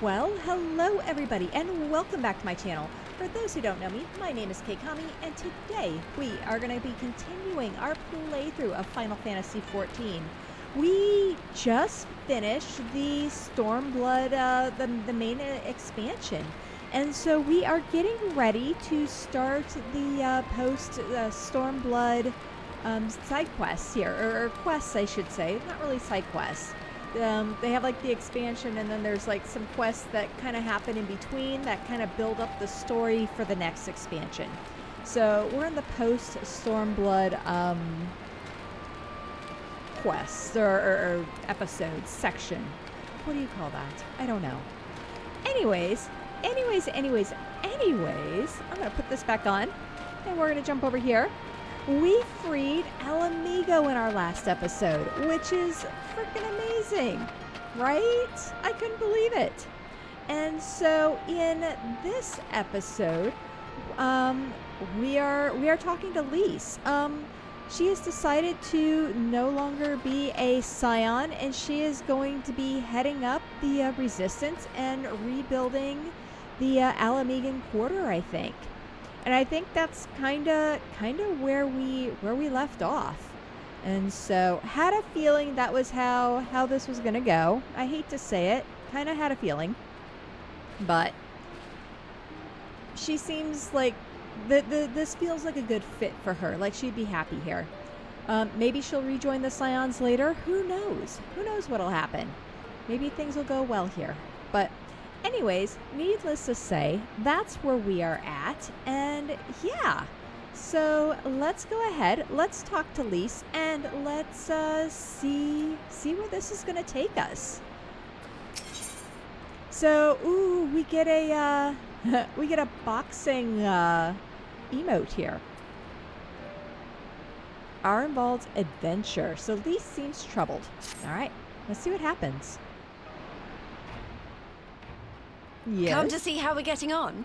Well, hello everybody and welcome back to my channel. For those who don't know me, my name is Keikami and today we are going to be continuing our playthrough of Final Fantasy XIV. We just finished the Stormblood, the main expansion. And so we are getting ready to start the post-Stormblood side quests here, or quests I should say, not really side quests. They have like the expansion and then there's like some quests that kind of happen in between that kind of build up the story for the next expansion. So we're in the post Stormblood quests or episodes section. What do you call that? I don't know. Anyways, I'm gonna put this back on and we're gonna jump over here. We freed Alamigo in our last episode, which is freaking amazing, right? I couldn't believe it. And so in this episode, we are talking to Lise. She has decided to no longer be a scion, and she is going to be heading up the resistance and rebuilding the Alamigan quarter, I think. And I think that's kind of where we left off. And so had a feeling that was how this was going to go. I hate to say it, kind of had a feeling. But she seems like this feels like a good fit for her. Like she'd be happy here. Maybe she'll rejoin the Scions later. Who knows? Who knows what'll happen? Maybe things will go well here. But anyways, needless to say, that's where we are at, and yeah. So let's go ahead, let's talk to Lise, and let's see where this is going to take us. So, ooh, we get a boxing emote here. Our involved adventure. So Lise seems troubled. All right, let's see what happens. Yes. Come to see how we're getting on?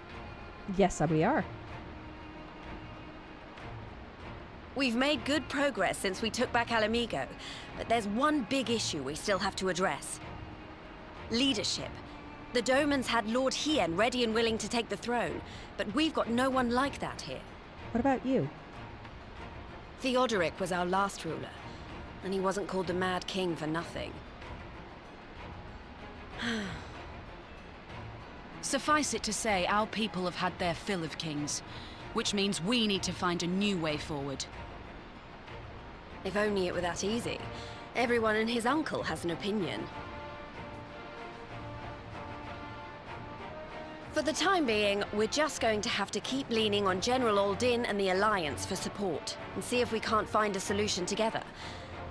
Yes, we are. We've made good progress since we took back Alamigo, but there's one big issue we still have to address. Leadership. The Domans had Lord Hien ready and willing to take the throne, but we've got no one like that here. What about you? Theodoric was our last ruler, and he wasn't called the Mad King for nothing. Suffice it to say, our people have had their fill of kings, which means we need to find a new way forward. If only it were that easy. Everyone and his uncle has an opinion. For the time being, we're just going to have to keep leaning on General Aldin and the Alliance for support, and see if we can't find a solution together.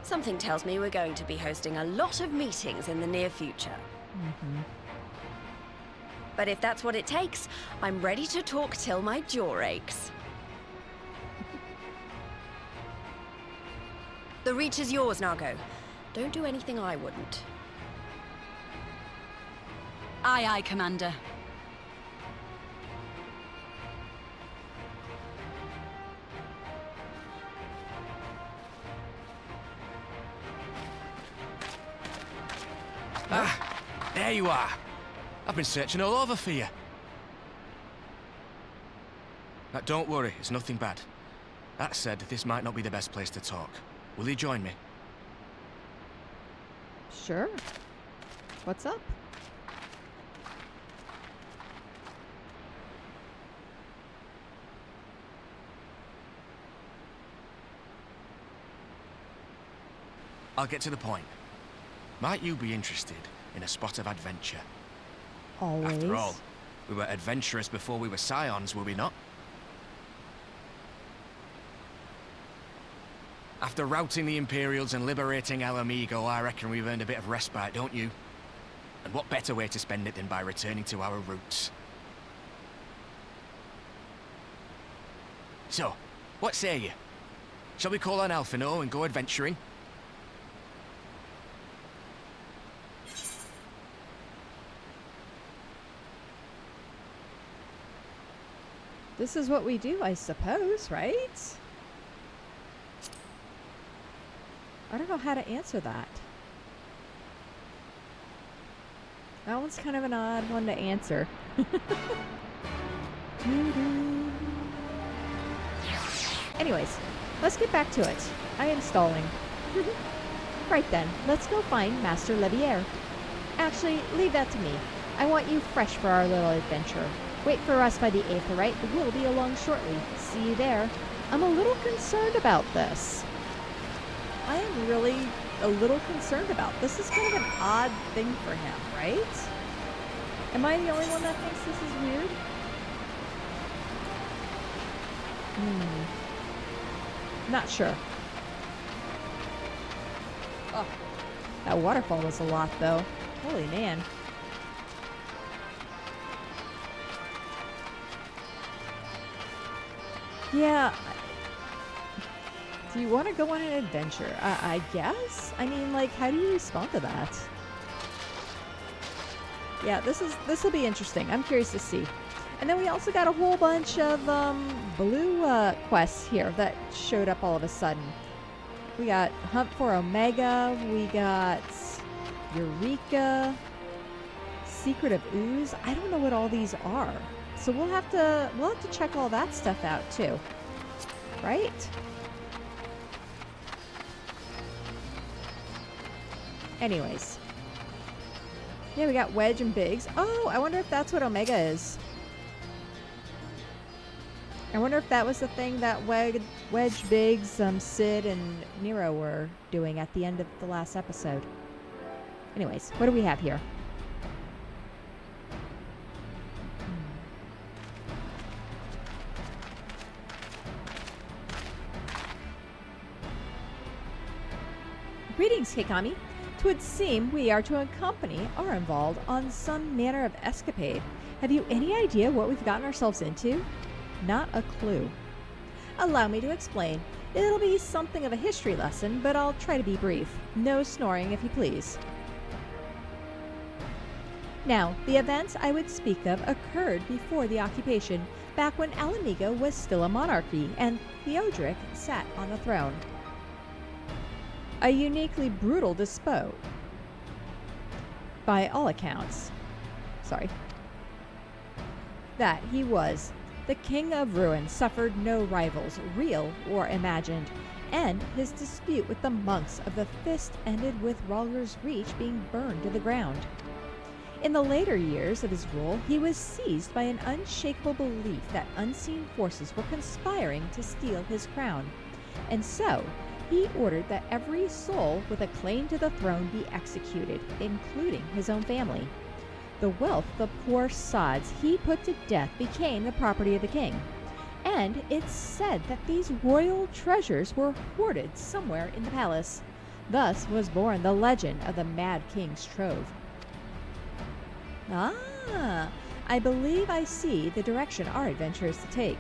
Something tells me we're going to be hosting a lot of meetings in the near future. Mm-hmm. But if that's what it takes, I'm ready to talk till my jaw aches. The Reach is yours, Nago. Don't do anything I wouldn't. Aye, aye, Commander. Ah, there you are. I've been searching all over for you. Now, don't worry, it's nothing bad. That said, this might not be the best place to talk. Will you join me? Sure. What's up? I'll get to the point. Might you be interested in a spot of adventure? Always. After all, we were adventurous before we were scions, were we not? After routing the Imperials and liberating Alamigo, I reckon we've earned a bit of respite, don't you? And what better way to spend it than by returning to our roots? So, what say you? Shall we call on Alphino and go adventuring? This is what we do, I suppose, right? I don't know how to answer that. That one's kind of an odd one to answer. Anyways, let's get back to it. I am stalling. Right then, let's go find Master Levier. Actually, leave that to me. I want you fresh for our little adventure. Wait for us by the Aetherite. We'll be along shortly. See you there. I'm a little concerned about this. I am really a little concerned about this. This is kind of an odd thing for him, right? Am I the only one that thinks this is weird? Not sure. Oh, that waterfall was a lot, though. Holy man. Yeah. Do you want to go on an adventure? I guess? I mean, like, how do you respond to that? Yeah, this will be interesting. I'm curious to see. And then we also got a whole bunch of blue quests here that showed up all of a sudden. We got Hunt for Omega. We got Eureka. Secret of Ooze. I don't know what all these are. So we'll have to check all that stuff out too. Right? Anyways. Yeah, we got Wedge and Biggs. Oh, I wonder if that's what Omega is. I wonder if that was the thing that Wedge, Biggs, Sid, and Nero were doing at the end of the last episode. Anyways, what do we have here? Greetings, Keikami. 'Twould seem we are to accompany our involved on some manner of escapade. Have you any idea what we've gotten ourselves into? Not a clue. Allow me to explain. It'll be something of a history lesson, but I'll try to be brief. No snoring, if you please. Now, the events I would speak of occurred before the occupation, back when Alamigo was still a monarchy and Theodoric sat on the throne. A uniquely brutal despot, by all accounts. That he was. The King of Ruin suffered no rivals, real or imagined, and his dispute with the monks of the Fist ended with Ralger's Reach being burned to the ground. In the later years of his rule, he was seized by an unshakable belief that unseen forces were conspiring to steal his crown, and so he ordered that every soul with a claim to the throne be executed, including his own family. The wealth the poor sods he put to death became the property of the king, and it's said that these royal treasures were hoarded somewhere in the palace. Thus was born the legend of the Mad King's Trove. Ah, I believe I see the direction our adventure is to take.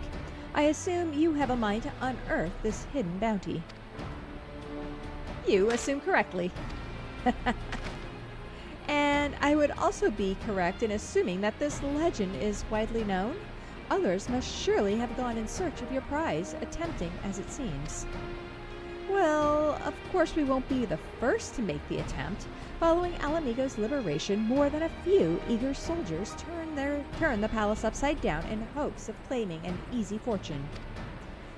I assume you have a mind to unearth this hidden bounty. You assume correctly. And I would also be correct in assuming that this legend is widely known. Others must surely have gone in search of your prize, attempting as it seems. Well, of course we won't be the first to make the attempt. Following Alamigo's liberation, more than a few eager soldiers turned the palace upside down in hopes of claiming an easy fortune.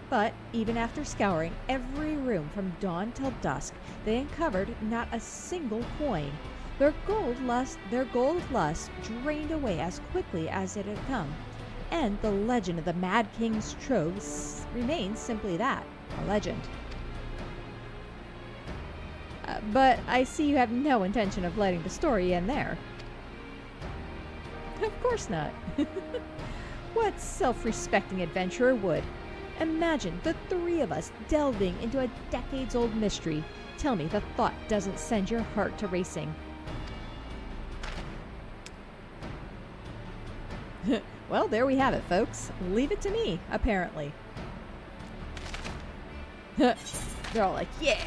But even after scouring every room from dawn till dusk, they uncovered not a single coin. Their gold lust drained away as quickly as it had come, and the legend of the Mad King's Trove remains simply that, a legend. But I see you have no intention of letting the story end there. Of course not. What self-respecting adventurer would? Imagine the three of us delving into a decades-old mystery. Tell me the thought doesn't send your heart to racing. Well, there we have it, folks. Leave it to me, apparently. They're all like, yeah!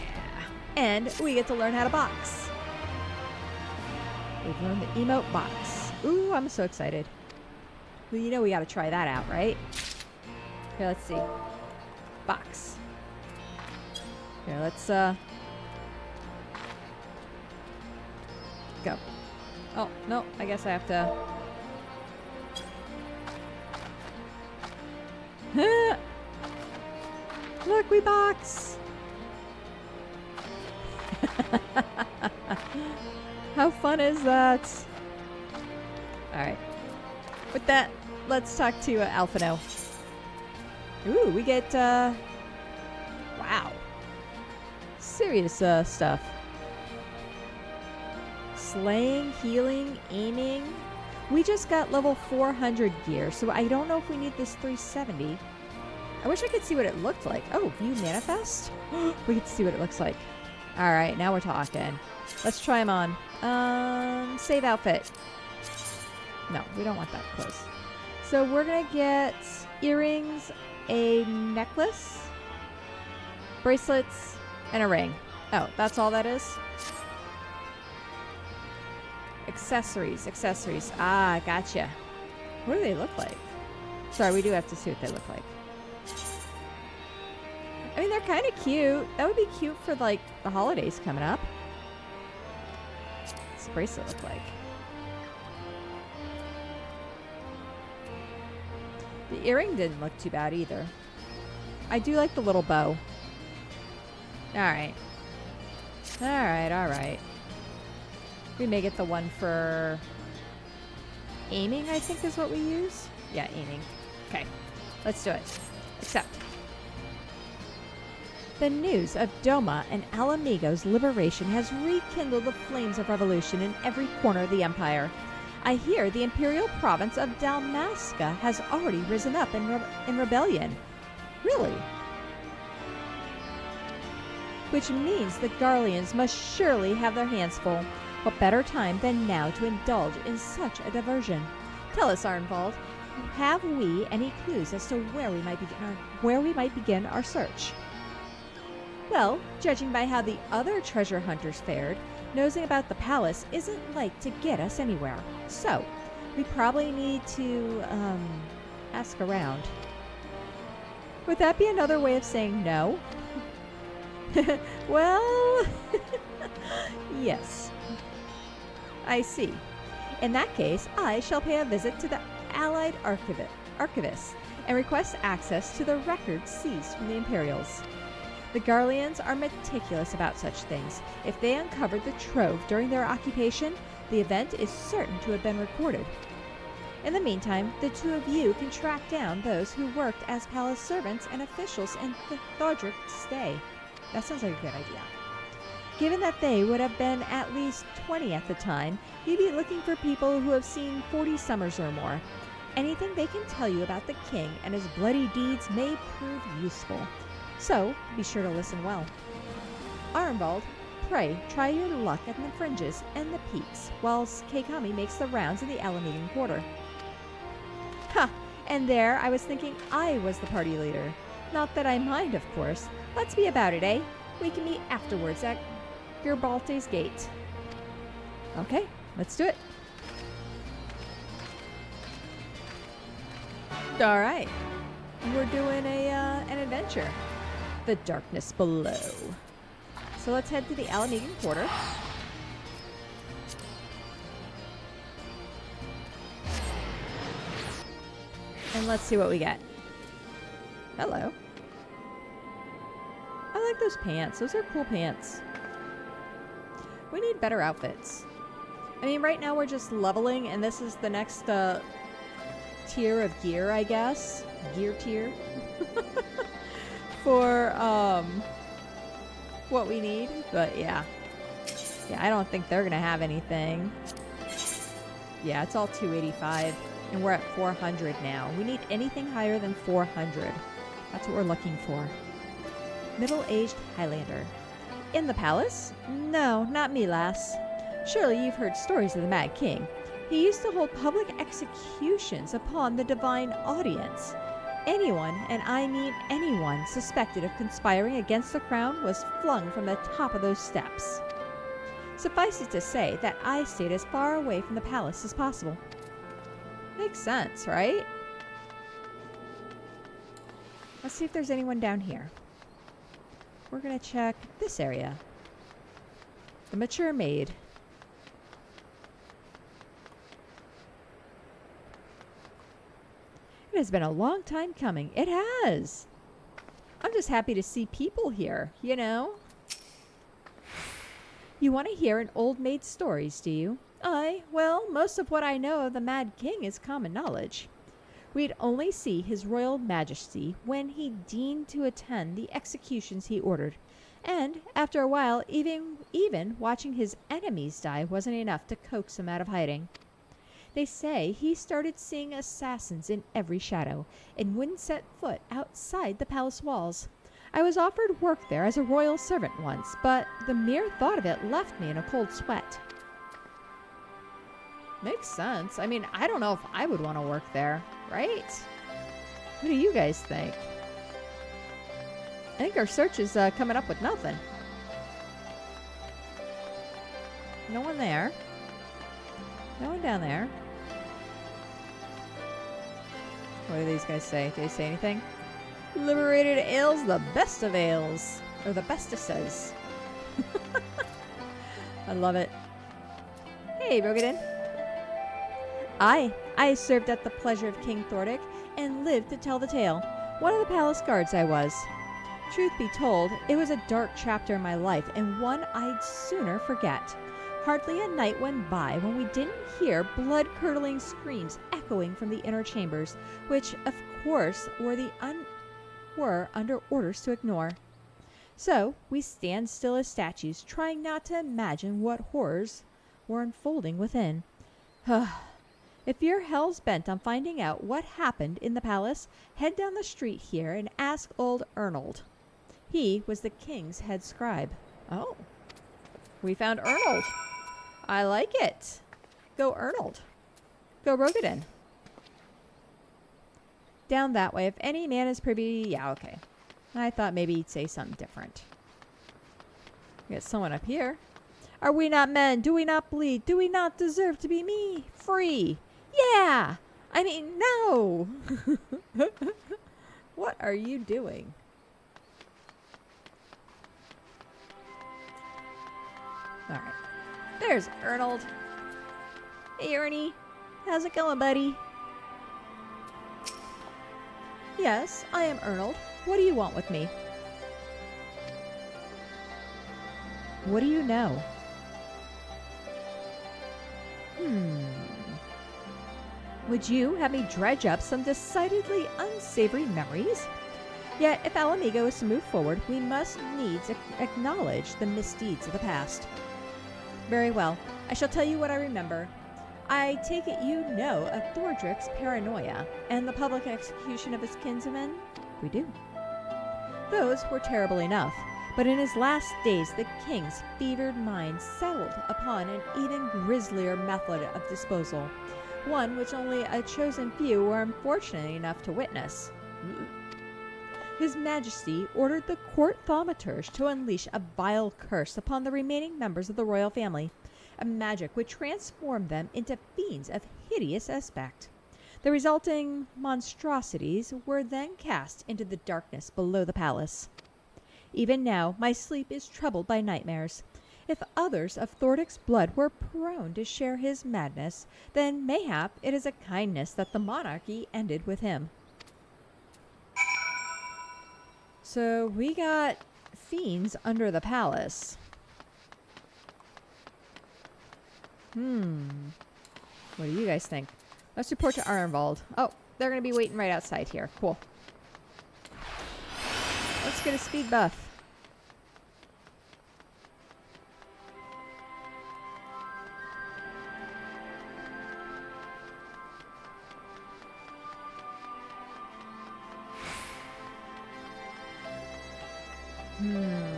And we get to learn how to box. We've learned the emote box. Ooh, I'm so excited. Well, you know we gotta try that out, right? Here, let's see. Box. Here, let's, go. Oh, no, I guess I have to... Look, we box! How fun is that? Alright. With that, let's talk to Alphino. Ooh, we get, wow. Serious, stuff. Slaying, healing, aiming. We just got level 400 gear, so I don't know if we need this 370. I wish I could see what it looked like. Oh, view manifest? We get to see what it looks like. Alright, now we're talking. Let's try them on. Save outfit. No, we don't want that close. So we're gonna get earrings, a necklace, bracelets, and a ring. Oh, that's all that is? Accessories, accessories. Ah, gotcha. What do they look like? Sorry, we do have to see what they look like. I mean, they're kind of cute. That would be cute for, like, the holidays coming up. What's the bracelet look like? The earring didn't look too bad either. I do like the little bow. Alright. Alright, alright. We may get the one for aiming, I think is what we use. Yeah, aiming. Okay, let's do it. Accept. The news of Doma and Alamigo's liberation has rekindled the flames of revolution in every corner of the Empire. I hear the imperial province of Dalmasca has already risen up in rebellion. Really? Which means the Garleans must surely have their hands full. What better time than now to indulge in such a diversion? Tell us, Arnvald, have we any clues as to where we might begin our search? Well, judging by how the other treasure hunters fared, nosing about the palace isn't like to get us anywhere. So, we probably need to, ask around. Would that be another way of saying no? Well, yes. I see. In that case, I shall pay a visit to the Allied Archivist and request access to the records seized from the Imperials. The Garleans are meticulous about such things. If they uncovered the trove during their occupation, the event is certain to have been recorded. In the meantime, the two of you can track down those who worked as palace servants and officials in Theodoric's stay. That sounds like a good idea. Given that they would have been at least 20 at the time, you'd be looking for people who have seen 40 summers or more. Anything they can tell you about the king and his bloody deeds may prove useful. So, be sure to listen well. Arnvald, pray try your luck at the fringes and the peaks, whilst Keikami makes the rounds in the Alamigan quarter. Ha! And there I was thinking I was the party leader. Not that I mind, of course. Let's be about it, eh? We can meet afterwards at Gerbalte's gate. Okay, let's do it. Alright. We're doing an adventure. The darkness below. So let's head to the Alamigan quarter. And let's see what we get. Hello. I like those pants. Those are cool pants. We need better outfits. I mean, right now we're just leveling, and this is the next tier of gear, I guess. Gear tier. For what we need. But yeah. Yeah, I don't think they're gonna have anything. Yeah, it's all 285. And we're at 400 now. We need anything higher than 400. That's what we're looking for. Middle-aged Highlander. In the palace? No, not me, lass. Surely you've heard stories of the Mad King. He used to hold public executions upon the divine audience. Anyone, and I mean anyone, suspected of conspiring against the crown was flung from the top of those steps. Suffice it to say that I stayed as far away from the palace as possible. Makes sense, right? Let's see if there's anyone down here. We're gonna check this area. The mature maid. It has been a long time coming. It has. I'm just happy to see people here, you know? You want to hear an old maid's stories, do you? Well, most of what I know of the Mad King is common knowledge. We'd only see his royal majesty when he deigned to attend the executions he ordered. And after a while, even watching his enemies die wasn't enough to coax him out of hiding. They say he started seeing assassins in every shadow and wouldn't set foot outside the palace walls. I was offered work there as a royal servant once, but the mere thought of it left me in a cold sweat. Makes sense. I mean, I don't know if I would want to work there, right? What do you guys think? I think our search is coming up with nothing. No one there. No one down there. What do these guys say? Do they say anything? Liberated ales, the best of ales. Or the bestesses. I love it. Hey, Rogadin. I served at the pleasure of King Theodoric and lived to tell the tale. One of the palace guards I was. Truth be told, it was a dark chapter in my life and one I'd sooner forget. Hardly a night went by when we didn't hear blood-curdling screams echoing from the inner chambers, which, of course, were under orders to ignore. So we stand still as statues, trying not to imagine what horrors were unfolding within. If you're hell's bent on finding out what happened in the palace, head down the street here and ask old Arnold. He was the king's head scribe. Oh, we found Arnold. I like it. Go Arnold. Go Rogadin. Down that way. If any man is privy... Yeah, okay. I thought maybe he'd say something different. We got someone up here. Are we not men? Do we not bleed? Do we not deserve to be free? Yeah! I mean, no! What are you doing? Alright. There's Arnold. Hey, Ernie. How's it going, buddy? Yes, I am Arnold. What do you want with me? What do you know? Would you have me dredge up some decidedly unsavory memories? Yet, if Alamigo is to move forward, we must needs acknowledge the misdeeds of the past. Very well. I shall tell you what I remember. I take it you know of Thordric's paranoia and the public execution of his kinsmen? We do. Those were terrible enough, but in his last days the king's fevered mind settled upon an even grislier method of disposal, one which only a chosen few were unfortunate enough to witness. His Majesty ordered the court thaumaturge to unleash a vile curse upon the remaining members of the royal family, a magic which transformed them into fiends of hideous aspect. The resulting monstrosities were then cast into the darkness below the palace. Even now, my sleep is troubled by nightmares. If others of Thordic's blood were prone to share his madness, then mayhap it is a kindness that the monarchy ended with him. So we got fiends under the palace. What do you guys think? Let's report to Arnvald. Oh, they're going to be waiting right outside here. Cool. Let's get a speed buff.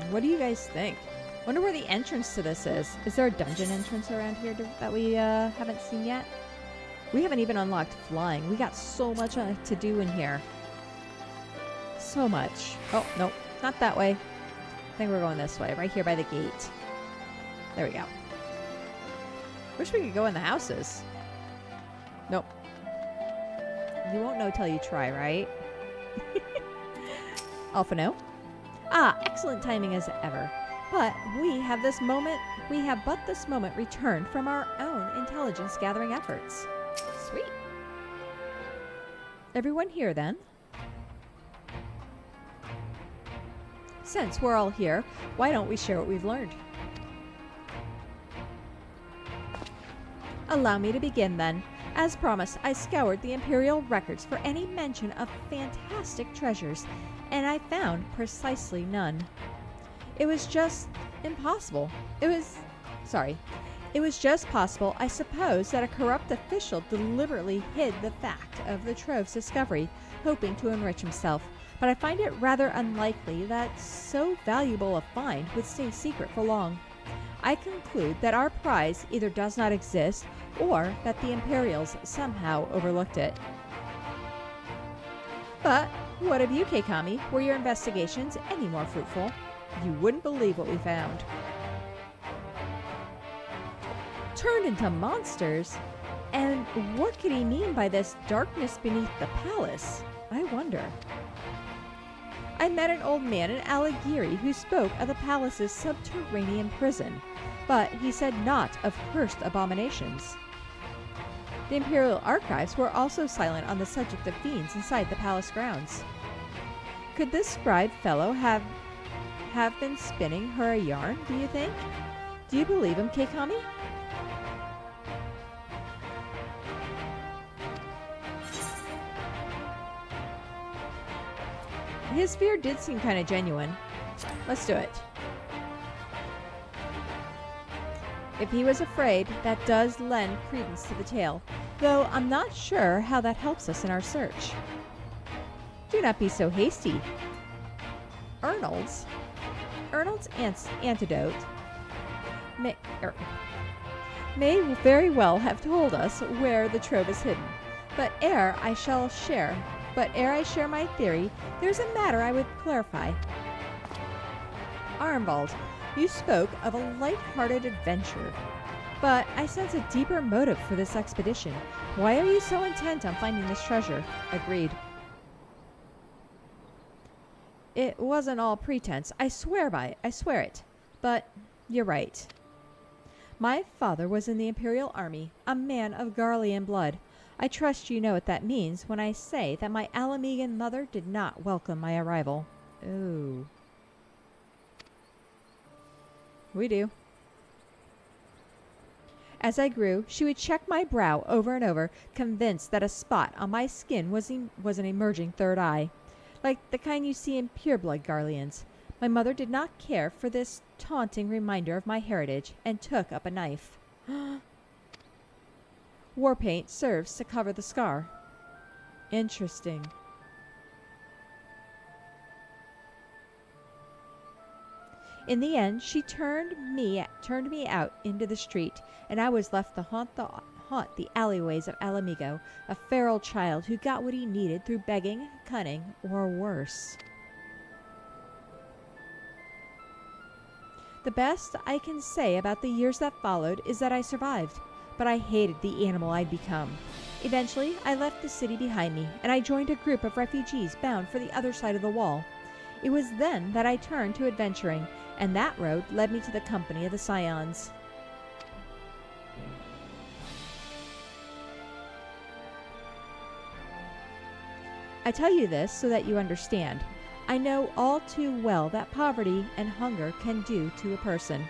What do you guys think? Wonder where the entrance to this is. Is there a dungeon entrance around here that we haven't seen yet? We haven't even unlocked flying. We got so much to do in here. So much. Oh, nope. Not that way. I think we're going this way. Right here by the gate. There we go. Wish we could go in the houses. Nope. You won't know till you try, right? Alphino? Ah, excellent timing as ever. But we have but this moment returned from our own intelligence gathering efforts. Sweet. everyone here then? Since we're all here, why don't we share what we've learned? Allow me to begin then. As promised, I scoured the Imperial records for any mention of fantastic treasures, and I found precisely none. It was just impossible. It was just possible, I suppose, that a corrupt official deliberately hid the fact of the trove's discovery, hoping to enrich himself. But I find it rather unlikely that so valuable a find would stay secret for long. I conclude that our prize either does not exist, or that the Imperials somehow overlooked it. But what of you, Keikami? Were your investigations any more fruitful? You wouldn't believe what we found. Turned into monsters? And what could he mean by this darkness beneath the palace? I wonder. I met an old man in Alighieri who spoke of the palace's subterranean prison, but he said naught of cursed abominations. The Imperial archives were also silent on the subject of fiends inside the palace grounds. Could this scribe fellow have been spinning her a yarn, do you think? Do you believe him, Keikami? His fear did seem kind of genuine. Let's do it. If he was afraid, that does lend credence to the tale, though I'm not sure how that helps us in our search. Do not be so hasty. Ernald's antidote may very well have told us where the trove is hidden, but ere I share my theory, there's a matter I would clarify. Armbald, you spoke of a light-hearted adventure, but I sense a deeper motive for this expedition. Why are you so intent on finding this treasure? Agreed. It wasn't all pretense. I swear it. But you're right. My father was in the Imperial Army, a man of Garlean blood. I trust you know what that means when I say that my Alamegan mother did not welcome my arrival. Oh. We do. As I grew, she would check my brow over and over, convinced that a spot on my skin was an emerging third eye, like the kind you see in pureblood Garleans. My mother did not care for this taunting reminder of my heritage, and took up a knife. War paint serves to cover the scar. Interesting. In the end, she turned me out into the street, and I was left to haunt the alleyways of Alamigo, a feral child who got what he needed through begging, cunning, or worse. The best I can say about the years that followed is that I survived, but I hated the animal I'd become. Eventually, I left the city behind me, and I joined a group of refugees bound for the other side of the wall. It was then that I turned to adventuring, and that road led me to the company of the Scions. I tell you this so that you understand. I know all too well that poverty and hunger can do to a person.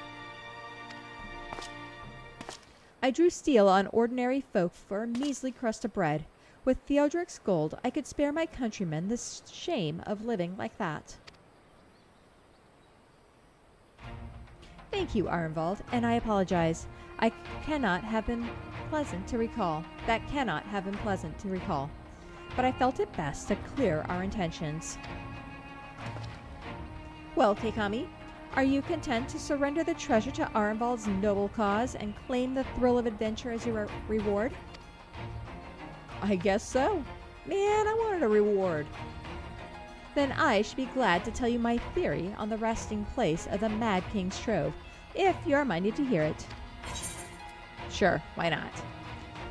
I drew steel on ordinary folk for a measly crust of bread. With Theodoric's gold, I could spare my countrymen the shame of living like that. Thank you, Armbald, and I apologize. That cannot have been pleasant to recall. But I felt it best to clear our intentions. Well, Keikami, are you content to surrender the treasure to Armbald's noble cause and claim the thrill of adventure as your reward? I guess so. Man, I wanted a reward. Then I should be glad to tell you my theory on the resting place of the Mad King's trove, if you're minded to hear it. Sure, why not?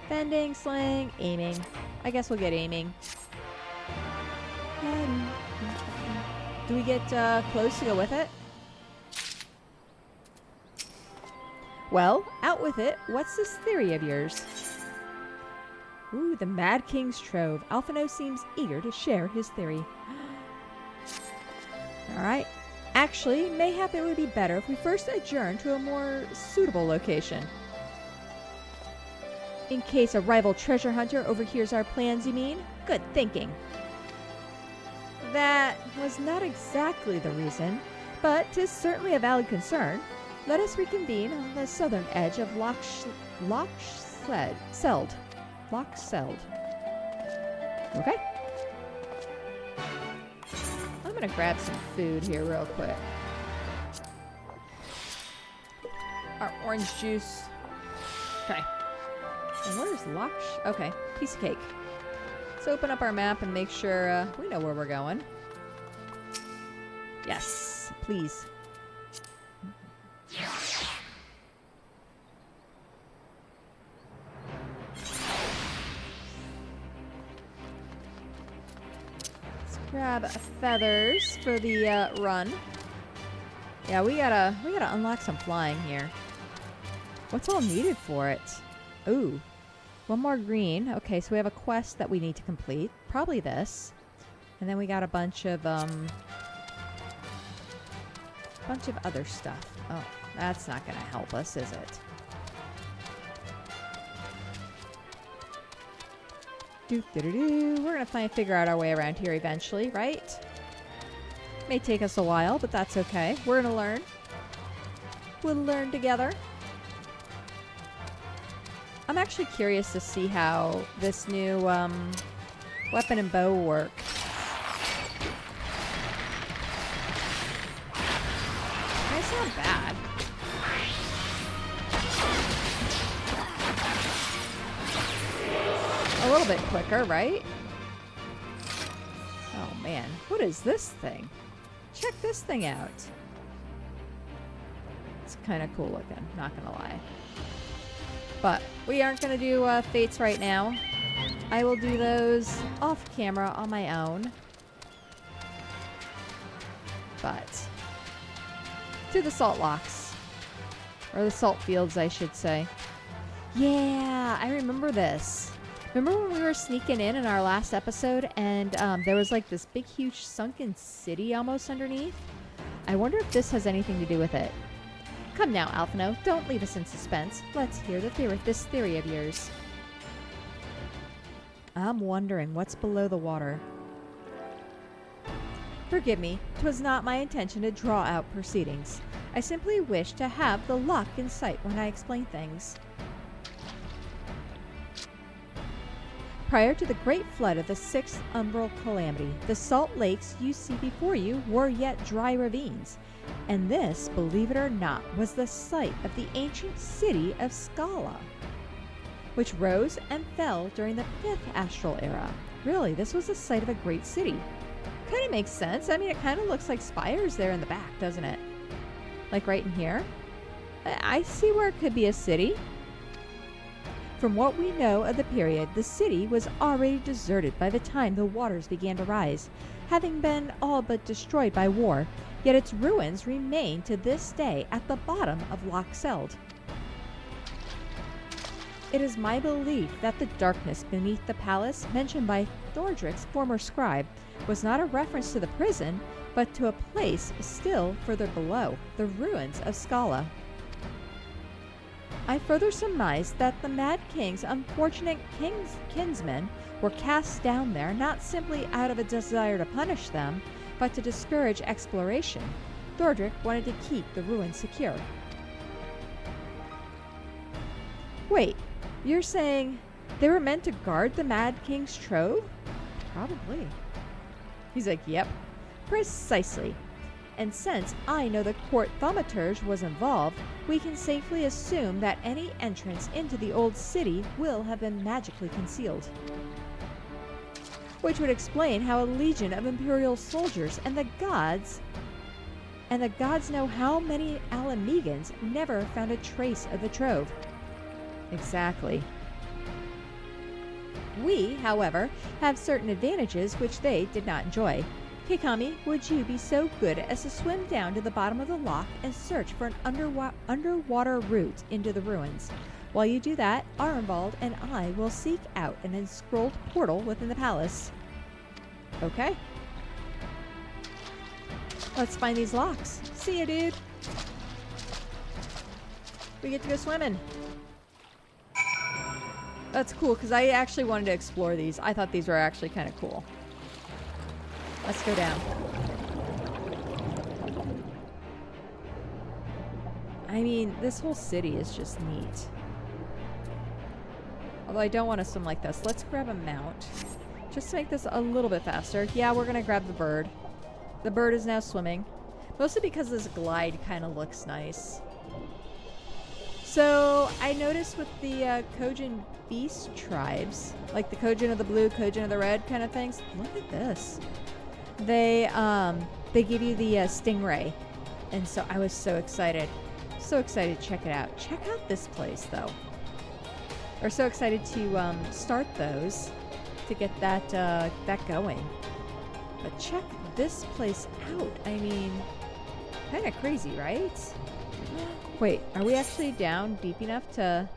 Bending, sling, aiming. I guess we'll get aiming. Do we get close to go with it? Well, out with it. What's this theory of yours? Ooh, the Mad King's Trove. Alphino seems eager to share his theory. Alright. Actually, mayhap it would be better if we first adjourn to a more suitable location. In case a rival treasure hunter overhears our plans, you mean? Good thinking. That was not exactly the reason, but 'tis certainly a valid concern. Let us reconvene on the southern edge of Lochseld. Okay. I'm gonna grab some food here real quick. Our orange juice. Okay. And where's Loch? Okay, piece of cake. Let's open up our map and make sure we know where we're going. Yes, please. Let's grab feathers for the run. Yeah, we gotta unlock some flying here. What's all needed for it? Ooh. One more green. Okay, so we have a quest that we need to complete. Probably this. And then we got a bunch of other stuff. Oh, that's not going to help us, is it? We're going to figure out our way around here eventually, right? May take us a while, but that's okay. We're going to learn. We'll learn together. I'm actually curious to see how this new weapon and bow work. It's not bad. A little bit quicker, right? Oh man, what is this thing? Check this thing out. It's kind of cool looking, not gonna lie. But we aren't going to do fates right now. I will do those off camera on my own. But to the salt locks. Or the salt fields, I should say. Yeah, I remember this. Remember when we were sneaking in our last episode and there was like this big huge sunken city almost underneath? I wonder if this has anything to do with it. Come now, Alphino, don't leave us in suspense. Let's hear this theory of yours. I'm wondering what's below the water. Forgive me, 'twas not my intention to draw out proceedings. I simply wish to have the lock in sight when I explain things. Prior to the great flood of the 6th umbral calamity, the salt lakes you see before you were yet dry ravines. And this, believe it or not, was the site of the ancient city of Scala, which rose and fell during the 5th astral era. Really, this was the site of a great city. Kind of makes sense. I mean, it kind of looks like spires there in the back, doesn't it? Like right in here. I see where it could be a city. From what we know of the period, the city was already deserted by the time the waters began to rise, having been all but destroyed by war, yet its ruins remain to this day at the bottom of Lochseld. It is my belief that the darkness beneath the palace mentioned by Theodoric's former scribe was not a reference to the prison, but to a place still further below, the ruins of Scala. I further surmise that the Mad King's unfortunate kinsmen were cast down there not simply out of a desire to punish them, but to discourage exploration. Theodoric wanted to keep the ruins secure. Wait, you're saying they were meant to guard the Mad King's Trove? Probably. He's like, yep, precisely. And since I know the court thaumaturge was involved, we can safely assume that any entrance into the old city will have been magically concealed. Which would explain how a legion of imperial soldiers and the gods know how many Alamegans never found a trace of the trove. Exactly. We, however, have certain advantages which they did not enjoy. Keikami, would you be so good as to swim down to the bottom of the loch and search for an underwater route into the ruins? While you do that, Arnvald and I will seek out an enscrolled portal within the palace. Okay. Let's find these locks. See ya, dude. We get to go swimming. That's cool, because I actually wanted to explore these. I thought these were actually kind of cool. Let's go down. I mean, this whole city is just neat. Although I don't want to swim like this. Let's grab a mount. Just to make this a little bit faster. Yeah, we're going to grab the bird. The bird is now swimming. Mostly because this glide kind of looks nice. So, I noticed with the Kojin beast tribes, like the Kojin of the blue, Kojin of the red kind of things. Look at this. They give you the stingray. And so I was so excited. So excited to check it out. Check out this place, though. We're so excited to start those to get that going. But check this place out. I mean, kind of crazy, right? Wait, are we actually down deep enough to...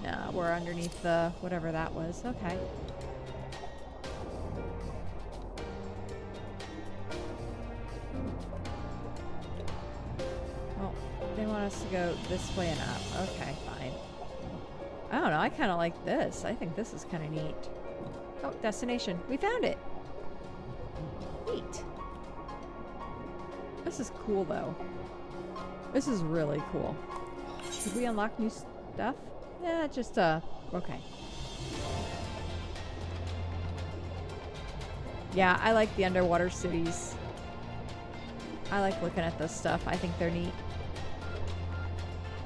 No, we're underneath the whatever that was. Okay. Well, they want us to go this way and up. Okay, fine. I don't know, I kind of like this. I think this is kind of neat. Oh, destination. We found it! Neat. This is cool, though. This is really cool. Did we unlock new stuff? Yeah, just, okay. Yeah, I like the underwater cities. I like looking at this stuff. I think they're neat.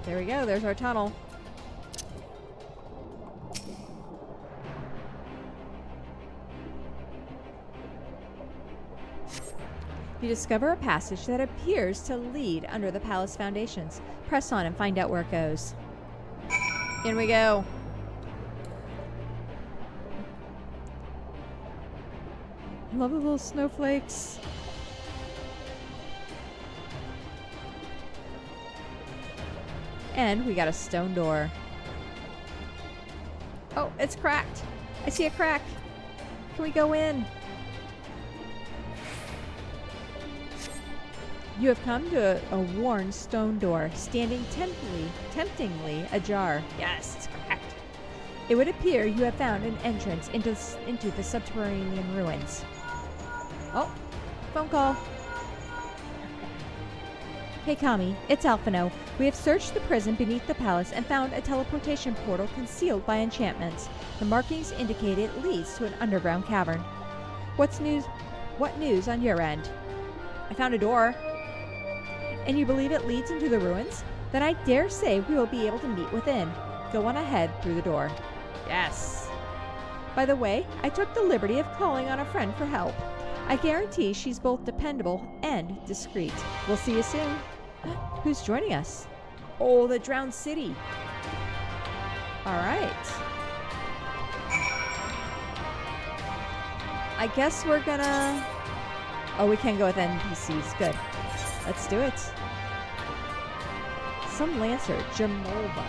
There we go. There's our tunnel. You discover a passage that appears to lead under the palace foundations. Press on and find out where it goes. In we go. Love the little snowflakes. And we got a stone door. Oh, it's cracked. I see a crack. Can we go in? You have come to a worn stone door, standing temptingly ajar. Yes, it's cracked. It would appear you have found an entrance into the subterranean ruins. Oh, phone call. Keikami, it's Alphino. We have searched the prison beneath the palace and found a teleportation portal concealed by enchantments. The markings indicate it leads to an underground cavern. What news on your end? I found a door. And you believe it leads into the ruins? Then I dare say we will be able to meet within. Go on ahead through the door. Yes. By the way, I took the liberty of calling on a friend for help. I guarantee she's both dependable and discreet. We'll see you soon. Who's joining us? Oh, the Drowned City. All right. I guess we're gonna... Oh, we can go with NPCs. Good. Let's do it. Some Lancer, Jamolva.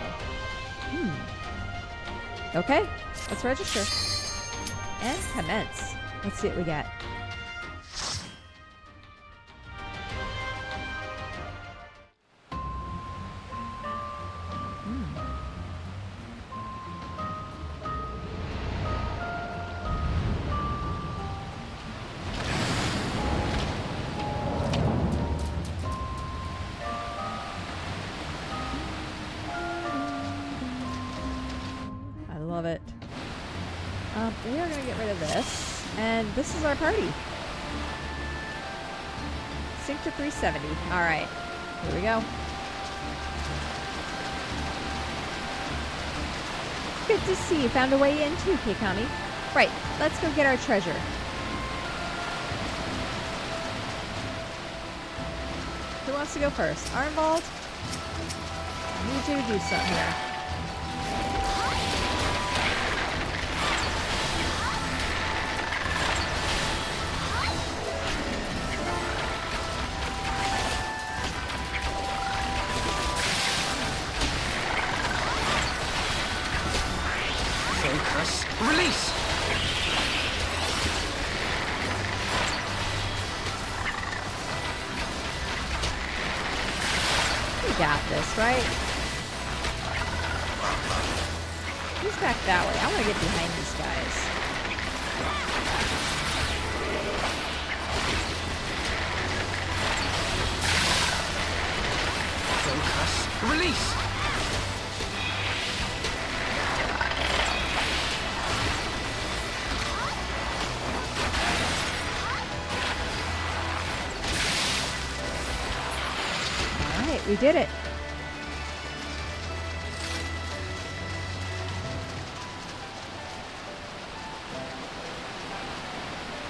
Okay, let's register. And commence. Let's see what we get. Love it. We are going to get rid of this. And this is our party. Sync to 370. Alright. Here we go. Good to see you found a way in too, Keikami. Right. Let's go get our treasure. Who wants to go first? Arnvald? I need you to do something here. this, right? Who's back that way? I want to get behind these guys. Focus. Release! Alright, we did it.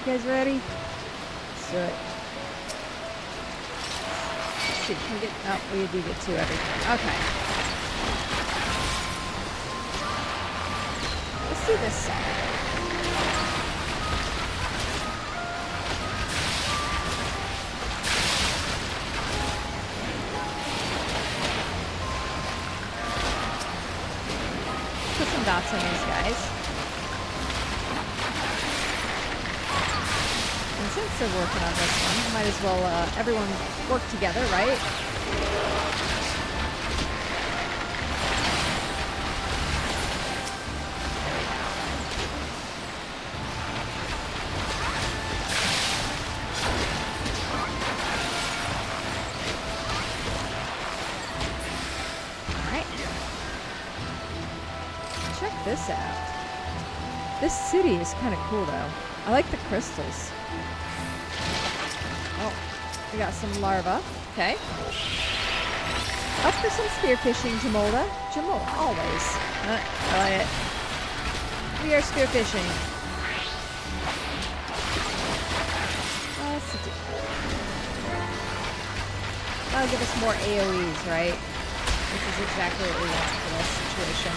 You guys ready? Let's do it. Let's see, can we get... Oh, we do get to everything. Okay. Let's do this side. Put some dots on these guys. And since they're working on this one, might as well everyone work together, right? Alright. Check this out. This city is kind of cool, though. I like the crystals. Oh, we got some larvae. Okay. Up for some spearfishing, Jamolda. Jamolda, always. I like it. We are spearfishing. Let's do. That'll give us more AoEs, right? Which is exactly what we want for this situation.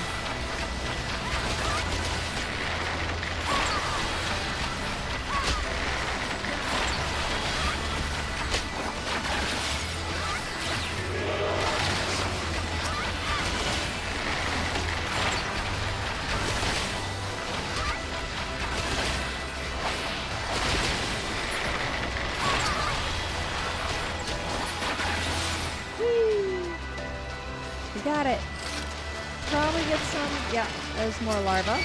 We got it. Probably get some. Yeah, there's more larvae.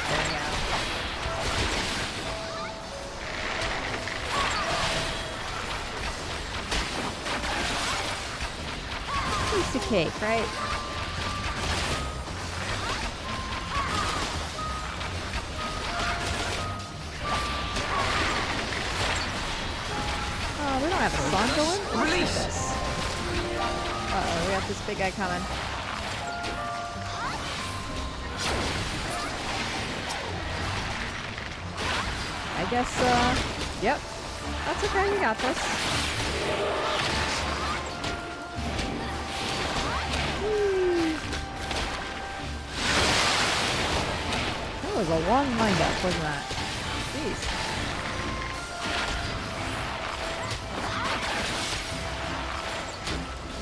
There we go. Piece of cake, right? We don't have a song going? Release this. Uh-oh, we got this big guy coming. I guess, yep. That's okay, we got this. That was a long wind-up, wasn't that? Jeez.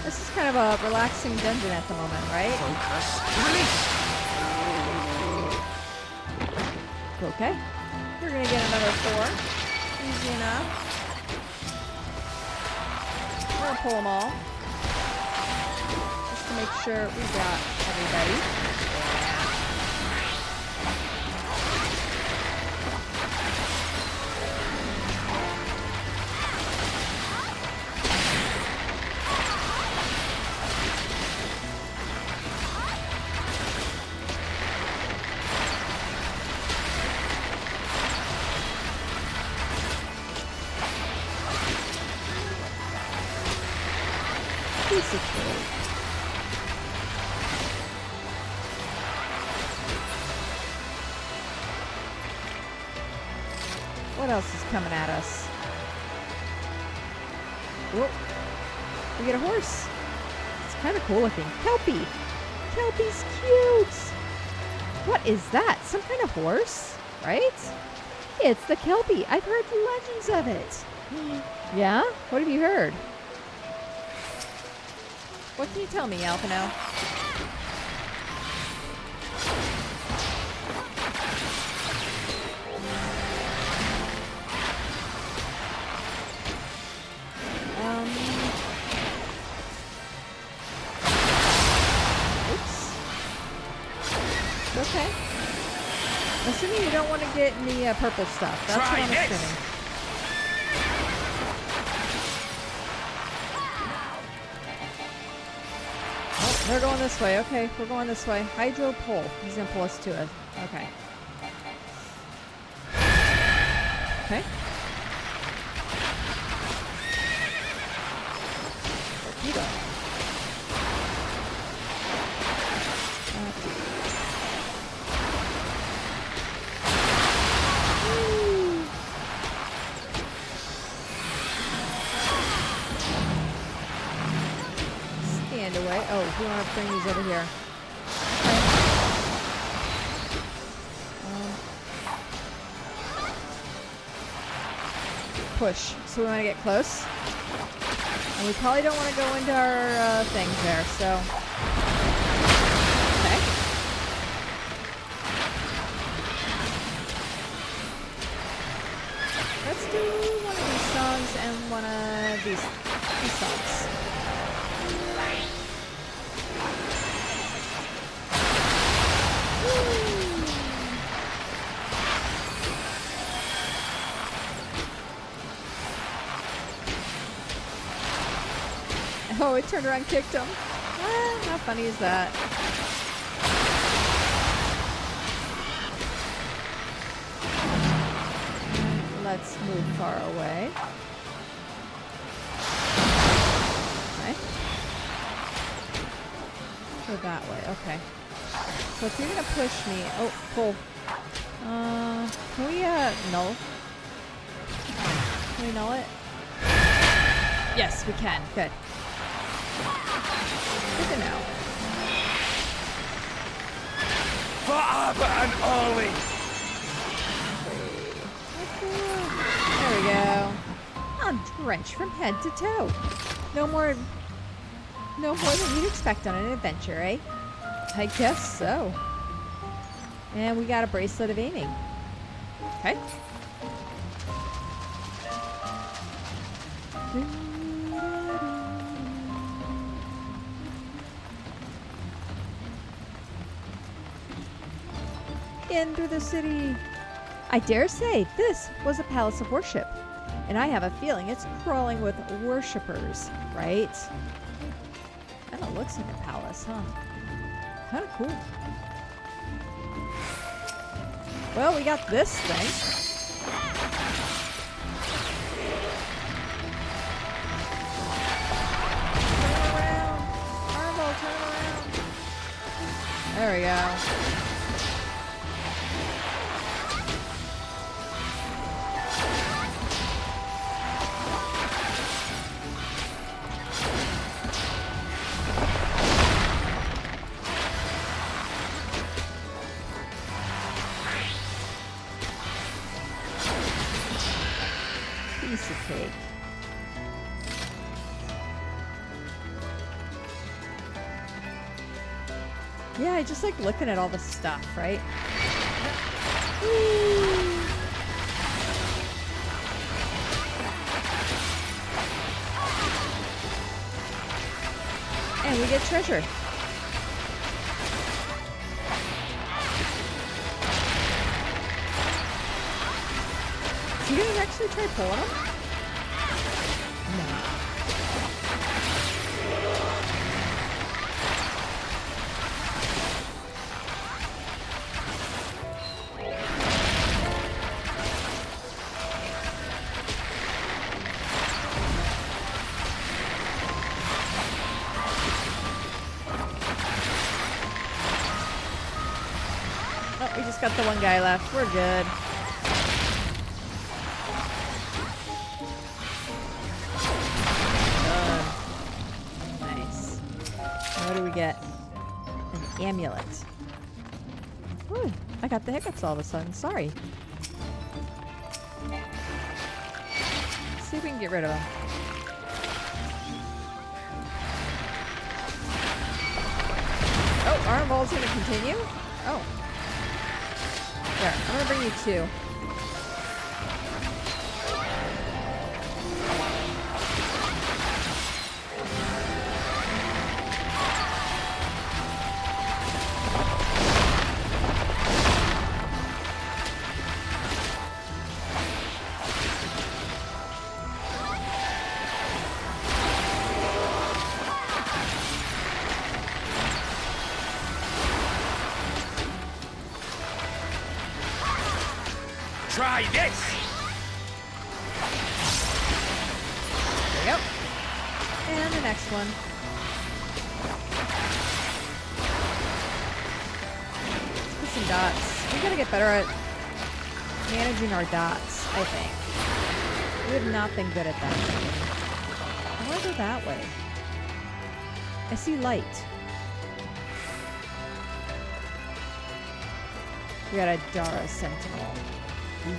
This is kind of a relaxing dungeon at the moment, right? Focus. Release! Okay. We're gonna get another 4. Easy enough. We're gonna pull them all. Just to make sure we got everybody. Piece of cake. What else is coming at us? Whoa. We get a horse. It's kind of cool looking. Kelpie. Kelpie's cute. What is that? Some kind of horse? Right? It's the Kelpie. I've heard legends of it. Yeah? What have you heard? What can you tell me, Alphino? Oops. Okay. Assuming you don't want to get in the purple stuff. That's what I'm assuming. Oh, they're going this way. Okay, we're going this way. Hydro pole. He's going to pull us to it. Okay. Okay. Torpedo. Stand away. Oh, we want to bring these over here. Push. So we want to get close. And we probably don't want to go into our things there, so. Okay. Let's do one of these songs and one of these songs. Oh, it turned around and kicked him. Ah, how funny is that? Let's move far away. Okay. Go that way. Okay. So if you're gonna push me, oh, pull. Can we null? Can we null it? Yes, we can. Good. Good to know. Forever and always! There we go. I'm drenched from head to toe. No more than you'd expect on an adventure, eh? I guess so. And we got a bracelet of aiming. Okay. Into the city. I dare say this was a palace of worship, and I have a feeling it's crawling with worshippers, right? Kind of looks like a palace, huh? Kind of cool. Well, we got this thing. Turn around. Marble, turn around. There we go. Piece of cake. Yeah, I just like looking at all the stuff, right? Woo. And we get treasure. You gonna actually try pulling them? No. Oh, we just got the one guy left. We're good. What do we get? An amulet. Ooh, I got the hiccups all of a sudden. Sorry. Let's see if we can get rid of them. Oh, Arnold's going to continue? Oh. There, I'm going to bring you two. Try this! There we go. And the next one. Let's put some dots. We gotta get better at managing our dots, I think. We have not been good at that. I want to go that way. I see light. We got a Dara Sentinel. Ooh.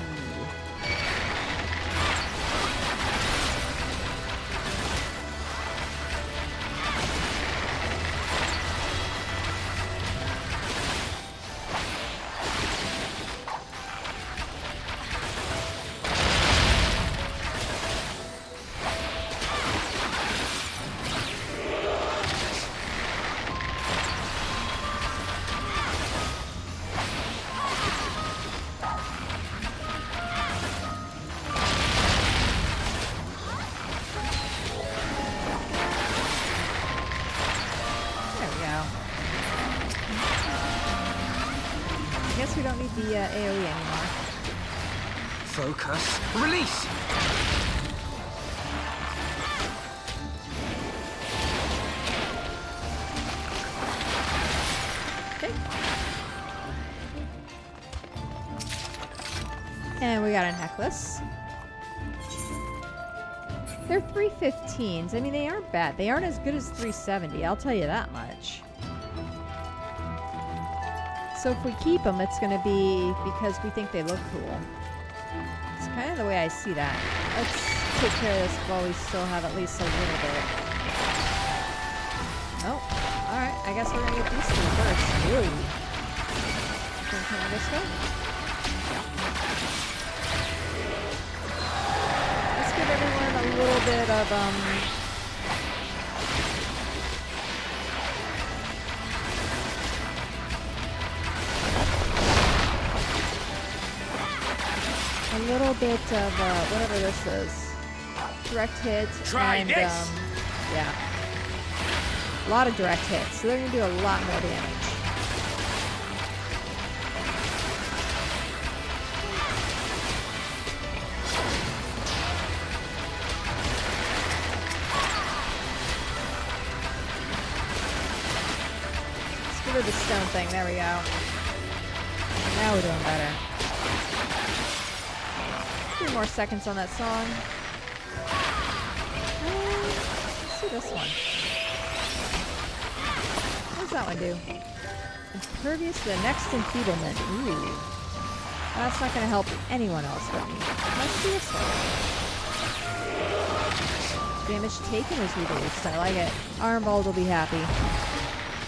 We don't need the AoE anymore. Focus. Release! Okay. And we got a necklace. They're 315s. I mean, they aren't bad. They aren't as good as 370, I'll tell you that much. So if we keep them, it's going to be because we think they look cool. It's kind of the way I see that. Let's take care of this while we still have at least a little bit. Oh, alright. I guess we're going to get these two first. Ooh. Can we come this way? Let's give everyone a little bit of, a little bit of whatever this is. Direct hit. Try and this. Yeah. A lot of direct hits. So they're gonna do a lot more damage. Let's give her the stone thing. There we go. Now we're doing better. 2 more seconds on that song. Let's see this one. What does that one do? Impervious to the next enfeeblement. Ooh. That's not going to help anyone else but me. Let's do this one. Damage taken is reduced. I like it. Armbald will be happy.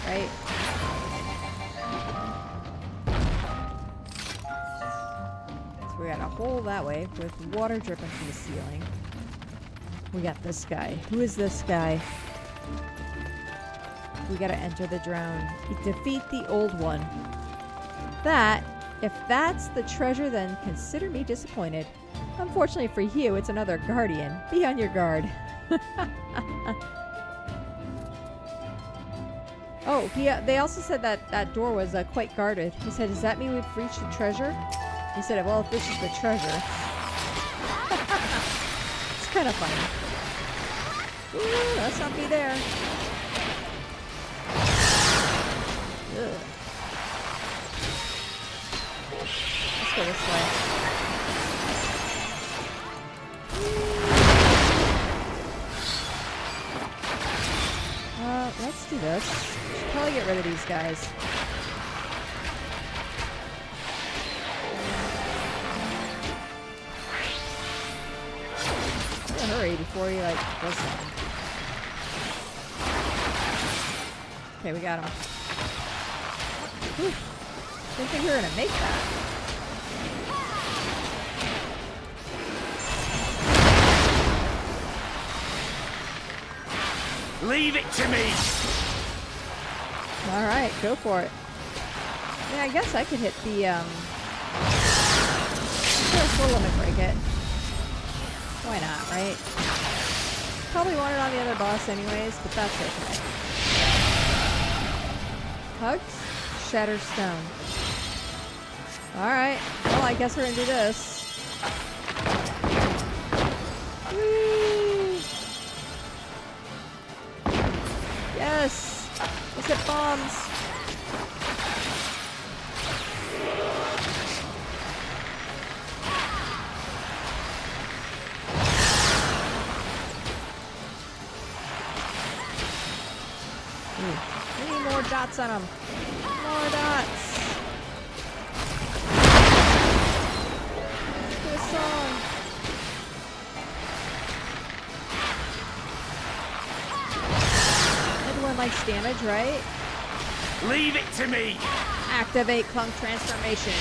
Right? We got a hole that way with water dripping from the ceiling. We got this guy. Who is this guy? We gotta enter the drone. Defeat the old one. If that's the treasure, then consider me disappointed. Unfortunately for you, it's another guardian. Be on your guard. Oh, they also said that that door was quite guarded. He said, does that mean we've reached the treasure? He said, well, if this is the treasure. It's kind of funny. Ooh, let's not be there. Ugh. Let's go this way. Let's do this. Should probably get rid of these guys. Hurry before he does something. Okay, we got him. Whew. Didn't think we were gonna make that. Leave it to me! Alright, go for it. Yeah, I guess I could hit the full limit break it. Why not, right? Probably want it on the other boss anyways, but that's okay. Hugs? Shatter stone. Alright. Well, I guess we're gonna do this. Whee! Yes! Let's hit bombs. We need more dots on them. More dots. Let's do a song. Everyone likes damage, right? Leave it to me! Activate clunk transformation.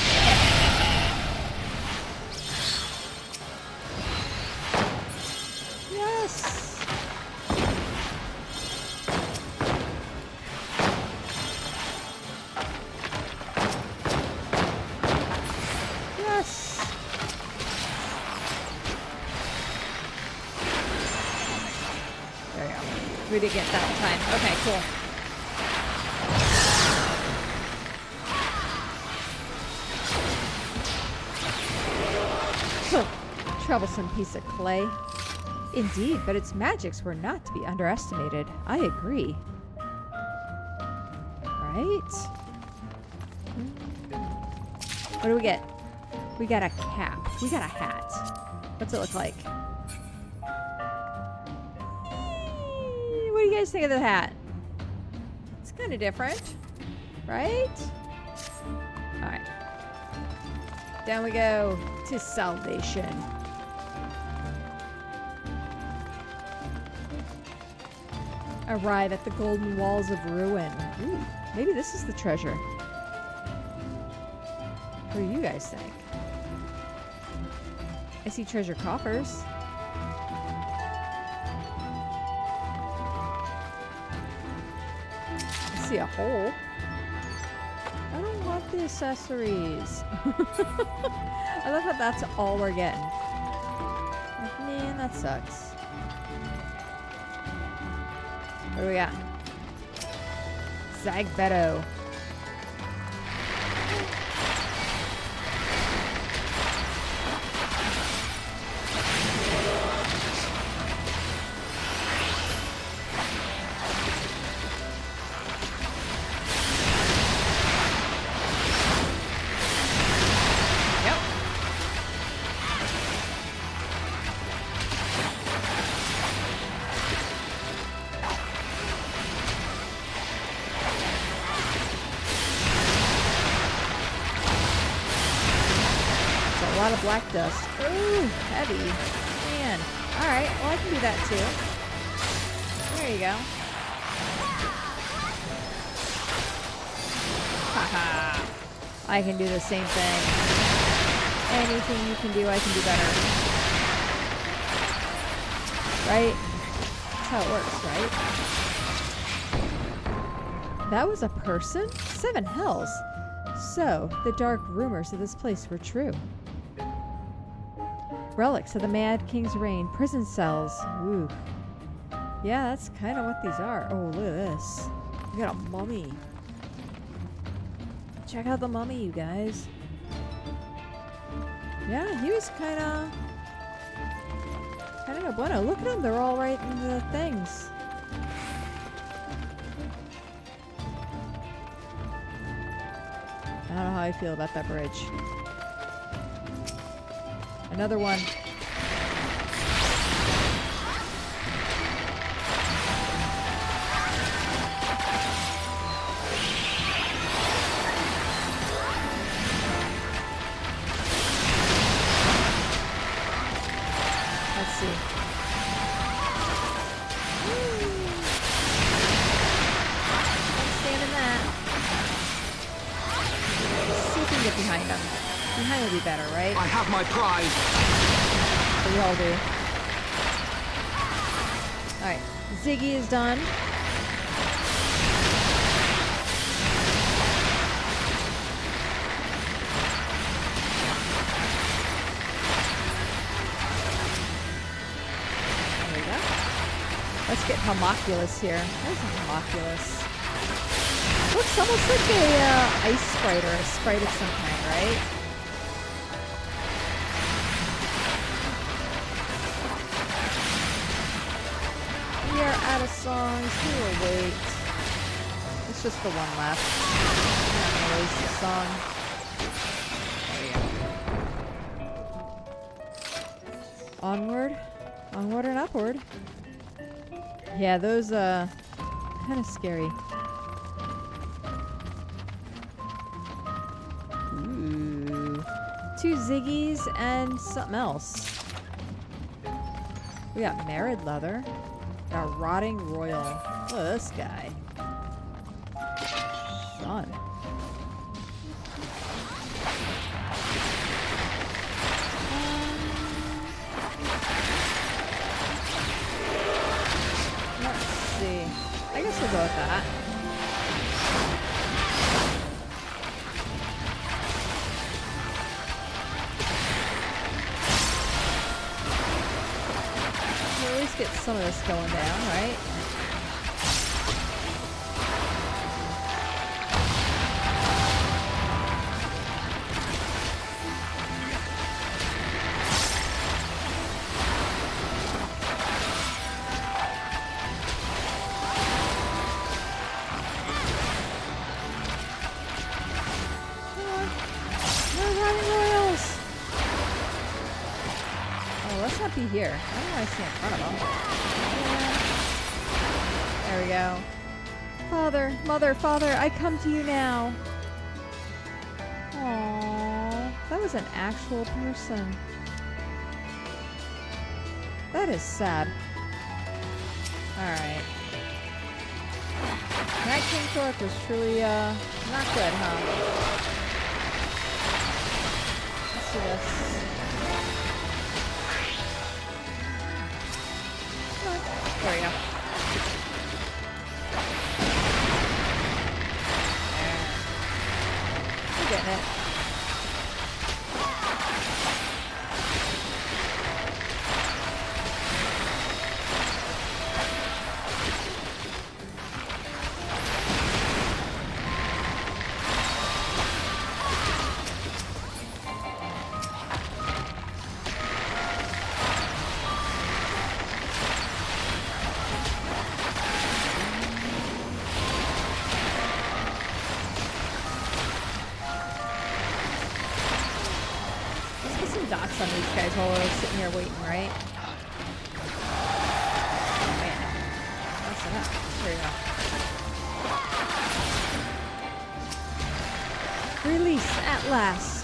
Yes. Yes. There we go. We did get that in time. Okay, cool. Troublesome piece of clay. Indeed, but its magics were not to be underestimated. I agree. Right? What do we get? We got a cap. We got a hat. What's it look like? What do you guys think of the hat? It's kind of different, right? Alright. Down we go to salvation. Arrive at the golden walls of ruin. Ooh, maybe this is the treasure. What do you guys think? I see treasure coffers. I see a hole. I don't want the accessories. I love how that's all we're getting. Like, man, that sucks. What do we got? Zagbeto. A lot of black dust. Ooh, heavy. Man. Alright, well I can do that too. There you go. Haha. I can do the same thing. Anything you can do, I can do better. Right? That's how it works, right? That was a person? 7 hells. So, the dark rumors of this place were true. Relics of the Mad King's reign, prison cells. Ooh. Yeah, that's kind of what these are. Oh, look at this. We got a mummy. Check out the mummy, you guys. Yeah, he was kind of no bueno. Look at them. They're all right in the things. I don't know how I feel about that bridge. Another one. Let's see. Don't stand in that. Let's see if we can get behind them. Behind will be better, right? I have my pride. We all do. Alright. Ziggy is done. There we go. Let's get homunculus here. There's a homunculus. Looks almost like a ice sprite or a sprite of some kind, right? out of songs. We will wait. It's just the one left. I'm not gonna waste the song. There we go. Onward. Onward and upward. Yeah, those, kind of scary. Ooh. 2 Ziggies and something else. We got Merid Leather. Got Rotting Royal. Look at this guy. Fun. Let's see. I guess we'll go with that. We'll at least get some of this going down, right? Be here. I don't want to see in front of them. Yeah. There we go. Father, mother, father, I come to you now. Aww, that was an actual person. That is sad. Alright. Mad King Theodoric was truly, not good, huh? Let's do this. There we go. We're getting it. Dots on these guys while we're sitting here waiting, right? Oh man. That's enough. There we go. Release at last.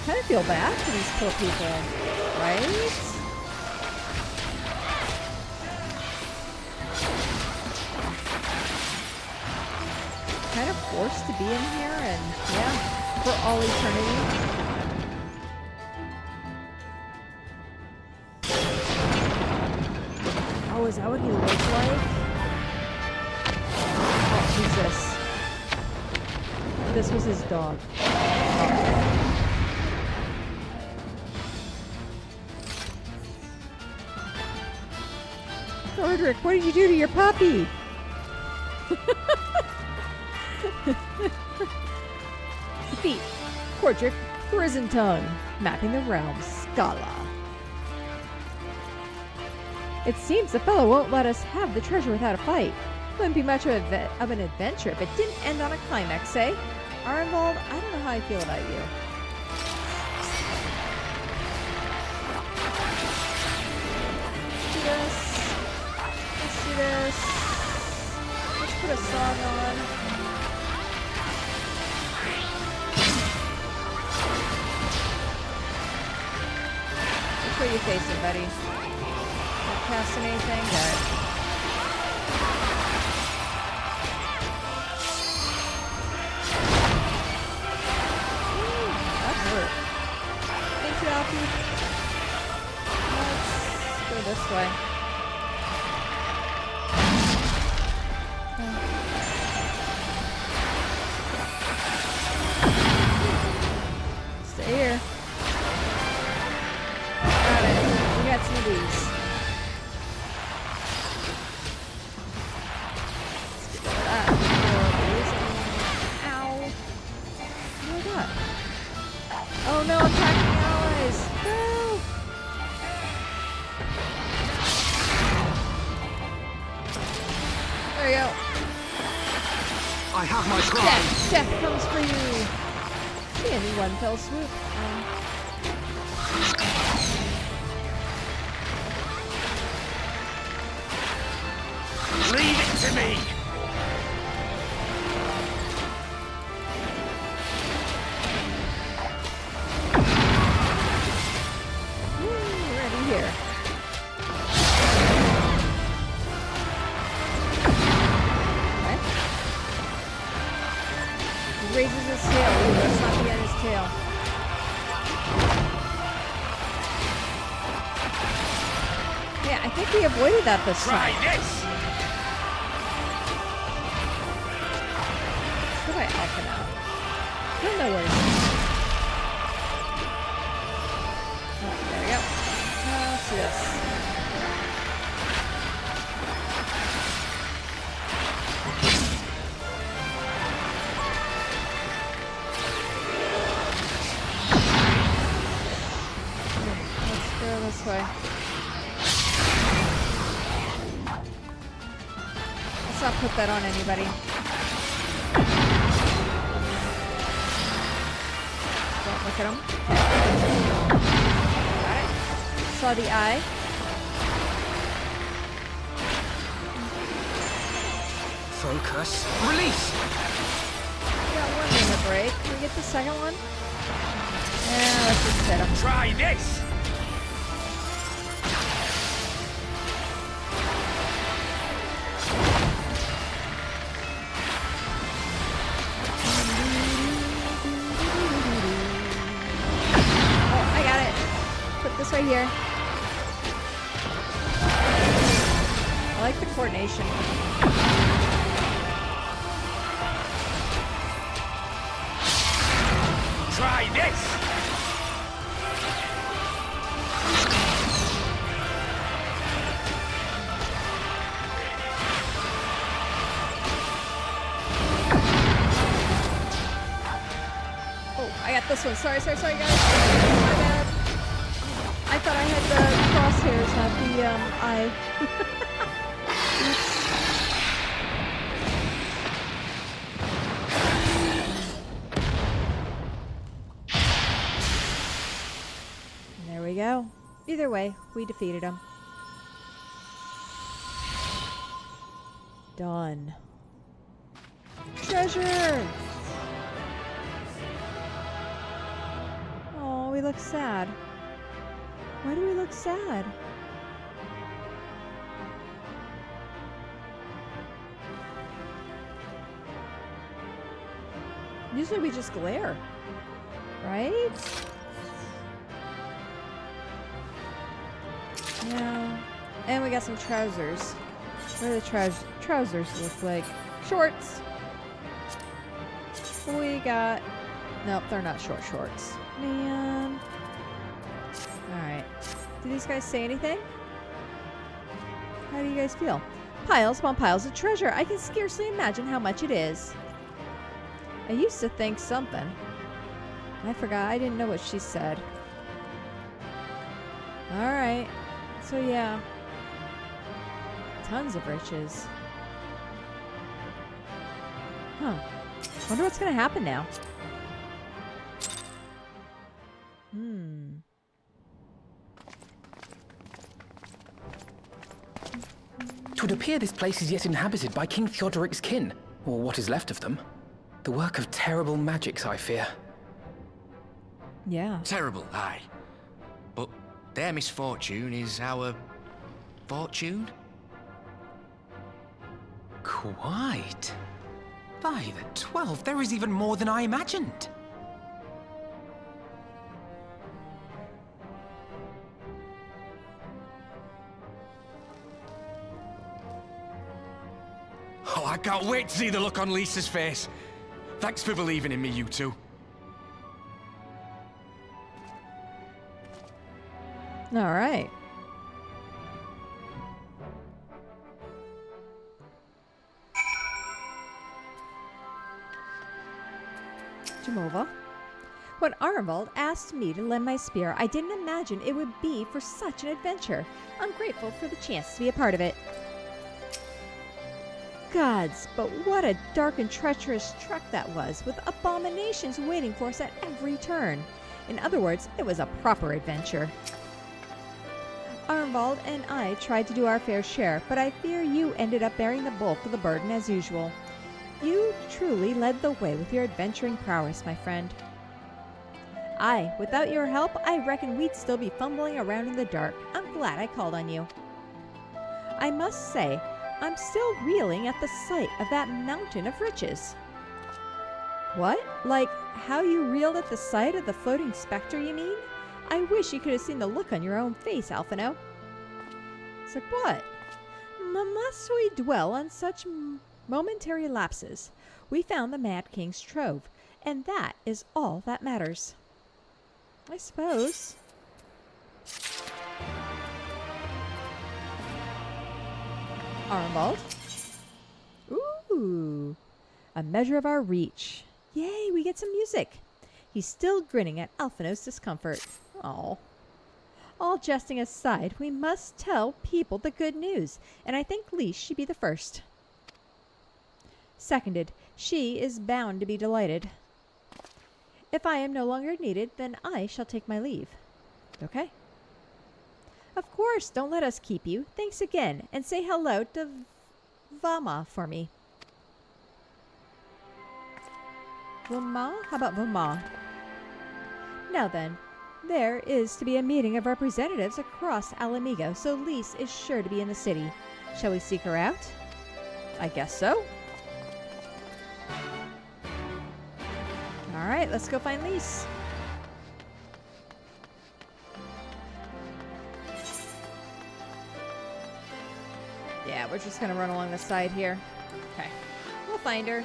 Kind of feel bad for these poor people, right? Kind of forced to be in here and yeah. For all eternity. Oh, is that what he looks like? Oh, who's this? This was his dog. Roderick, what did you do to your puppy? Defeat. Cordric, Prison Tongue. Mapping the realms. Scala. It seems the fellow won't let us have the treasure without a fight. Wouldn't be much of an adventure if it didn't end on a climax, eh? Arnold, I don't know how I feel about you. Let's do this. Let's do this. Let's put a song on. What are you facing, buddy? Not casting anything? Good. Ooh, that hurt. Thank you, Alfie. Let's go this way. Stay here. Got some of these. Let's get rid of that. Ow. Oh my god. Oh no, I'm attacking the allies. No. I have my prize. Death comes for you. In one fell swoop. Leave it to me! Ready here. Okay. He raises his tail. Ooh, let's not be on his tail. Yeah, I think we avoided that this Try time. this! What am I elfing out? I don't know where it is. Oh, there we go. Let's do this. Let's go this way. Let's not put that on anybody. Don't look at him. Got it. Saw the eye. Focus. Release. Got 1 minute break. Can we get the second one? Yeah, let's just hit him. Try this! Oh, I got it. Put this right here. I like the coordination. Try this! Oh, I got this one. Sorry, guys. My bad. I thought I had the crosshairs, not the eye. Oops. There we go. Either way, we defeated him. Done. Treasure! Oh, we look sad. Why do we look sad? Usually we just glare, right? Yeah. And we got some trousers. What do the trousers look like? Shorts. We got... Nope, they're not shorts. Man. Alright. Do these guys say anything? How do you guys feel? Piles upon piles of treasure. I can scarcely imagine how much it is. I used to think something. I forgot. I didn't know what she said. Alright. So yeah. Tons of riches. Huh. Wonder what's gonna happen now. It would appear this place is yet inhabited by King Theodoric's kin, or what is left of them. The work of terrible magics, I fear. Yeah. Terrible, aye. But their misfortune is our fortune? Quite. By the 12, there is even more than I imagined. Oh, I can't wait to see the look on Lisa's face. Thanks for believing in me, you two. All right. Jamova. When Arnold asked me to lend my spear, I didn't imagine it would be for such an adventure. I'm grateful for the chance to be a part of it. Gods, but what a dark and treacherous trek that was, with abominations waiting for us at every turn. In other words, it was a proper adventure. Arnvald and I tried to do our fair share, but I fear you ended up bearing the bulk of the burden as usual. You truly led the way with your adventuring prowess, my friend. Aye, without your help, I reckon we'd still be fumbling around in the dark. I'm glad I called on you. I must say, I'm still reeling at the sight of that mountain of riches. What? Like, how you reeled at the sight of the floating specter, you mean? I wish you could have seen the look on your own face, Alphino. It's like, what? Must we dwell on such momentary lapses? We found the Mad King's trove, and that is all that matters. I suppose. Arnvald. Ooh, a measure of our reach. Yay, we get some music. He's still grinning at Alphino's discomfort. Oh. All jesting aside, we must tell people the good news, and I think Lise should be the first. Seconded. She is bound to be delighted. If I am no longer needed, then I shall take my leave. Okay. Of course, don't let us keep you. Thanks again, and say hello to Vama for me. Vama? How about Vama? Now then, there is to be a meeting of representatives across Alamigo, so Lise is sure to be in the city. Shall we seek her out? I guess so. All right, let's go find Lise. Yeah, we're just gonna run along the side here. Okay, we'll find her.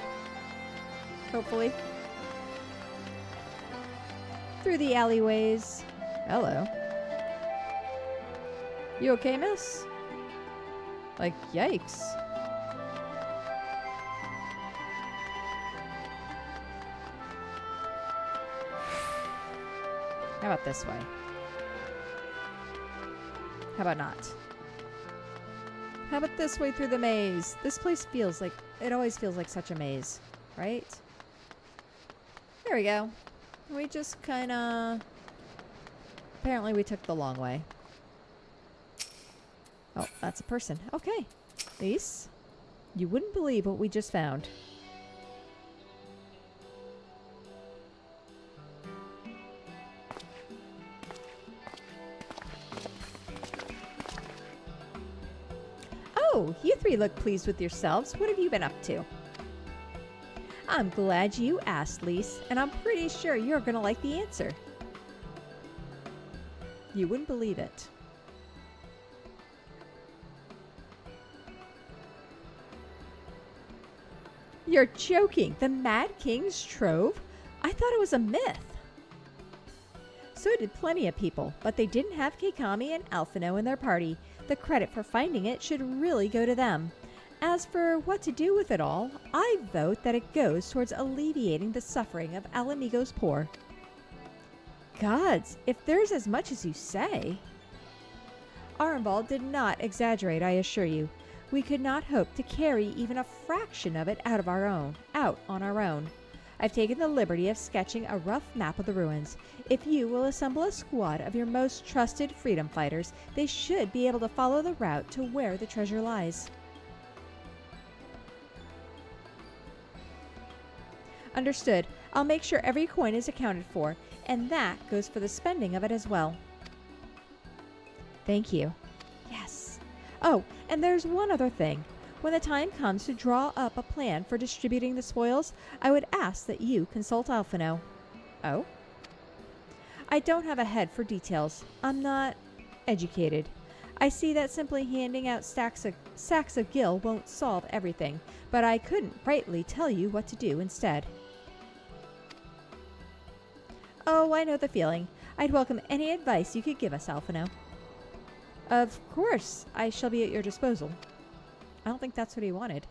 Hopefully. Through the alleyways. Hello. You okay, miss? Like, yikes. How about this way? How about not? How about this way through the maze? This place feels like, it always feels like such a maze, right? There we go. We just kind of... Apparently we took the long way. Oh, that's a person. Okay. Lise, you wouldn't believe what we just found. Oh, you three look pleased with yourselves. What have you been up to? I'm glad you asked, Lise, and I'm pretty sure you're going to like the answer. You wouldn't believe it. You're joking. The Mad King's trove? I thought it was a myth. So did plenty of people, but they didn't have Keikami and Alphino in their party. The credit for finding it should really go to them. As for what to do with it all, I vote that it goes towards alleviating the suffering of Alamigo's poor. Gods, if there's as much as you say. Arnvald did not exaggerate, I assure you. We could not hope to carry even a fraction of it out on our own. I've taken the liberty of sketching a rough map of the ruins. If you will assemble a squad of your most trusted freedom fighters, they should be able to follow the route to where the treasure lies. Understood. I'll make sure every coin is accounted for, and that goes for the spending of it as well. Thank you. Yes. Oh, and there's one other thing. When the time comes to draw up a plan for distributing the spoils, I would ask that you consult Alphino. Oh? I don't have a head for details. I'm not educated. I see that simply handing out sacks of gil won't solve everything, but I couldn't rightly tell you what to do instead. Oh, I know the feeling. I'd welcome any advice you could give us, Alphino. Of course, I shall be at your disposal. I don't think that's what he wanted.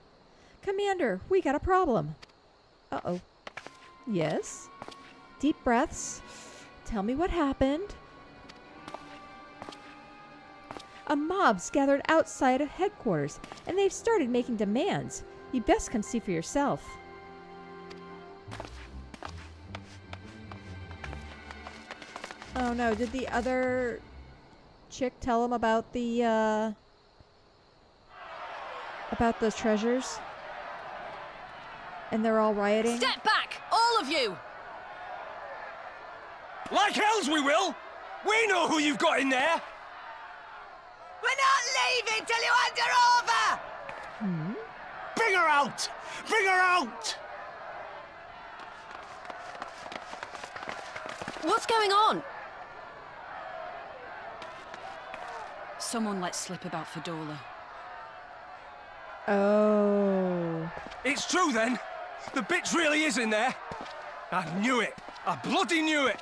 Commander, we got a problem. Uh-oh. Yes? Deep breaths. Tell me what happened. A mob's gathered outside of headquarters, and they've started making demands. You best come see for yourself. Oh no, did the other chick tell him about the, about those treasures? And they're all rioting? Step back! All of you! Like hells we will! We know who you've got in there! We're not leaving till you hand her over! Bring her out! Bring her out! What's going on? Someone let slip about Fedora. Oh. It's true then! The bitch really is in there! I knew it! I bloody knew it!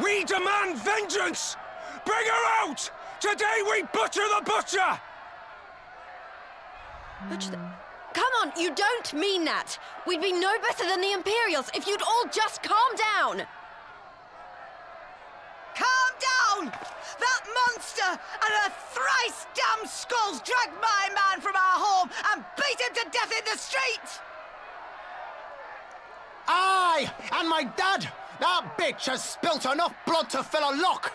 We demand vengeance! Bring her out! Today we butcher the butcher! Come on, you don't mean that! We'd be no better than the Imperials if you'd all just calm down! Calm down! That monster and her thrice damned skulls dragged my man from our home and beat him to death in the street! Aye! And my dad! That bitch has spilt enough blood to fill a lock!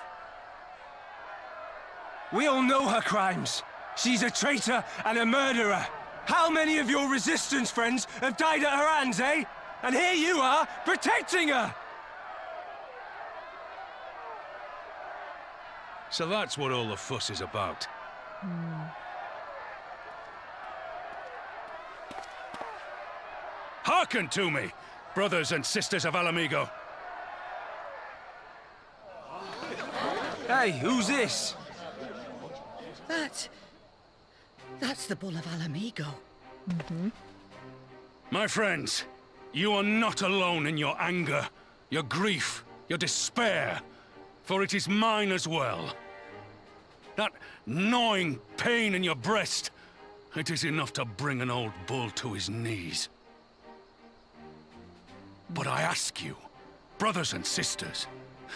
We all know her crimes. She's a traitor and a murderer. How many of your resistance friends have died at her hands, eh? And here you are, protecting her! So that's what all the fuss is about. Hearken to me, brothers and sisters of Alamigo. Hey, who's this? That's the Bull of Alamigo. My friends, you are not alone in your anger, your grief, your despair, for it is mine as well. That gnawing pain in your breast, it is enough to bring an old bull to his knees. But I ask you, brothers and sisters,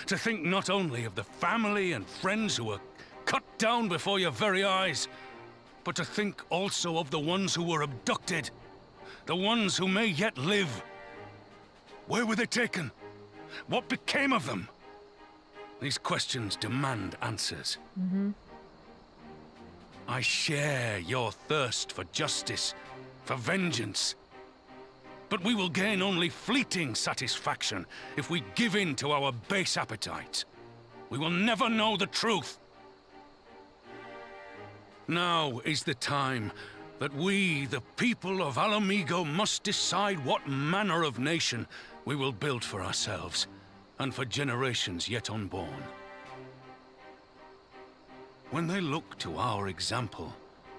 to think not only of the family and friends who were cut down before your very eyes, but to think also of the ones who were abducted, the ones who may yet live. Where were they taken? What became of them? These questions demand answers. I share your thirst for justice, for vengeance. But we will gain only fleeting satisfaction if we give in to our base appetites. We will never know the truth. Now is the time that we, the people of Alamigo, must decide what manner of nation we will build for ourselves, and for generations yet unborn. When they look to our example,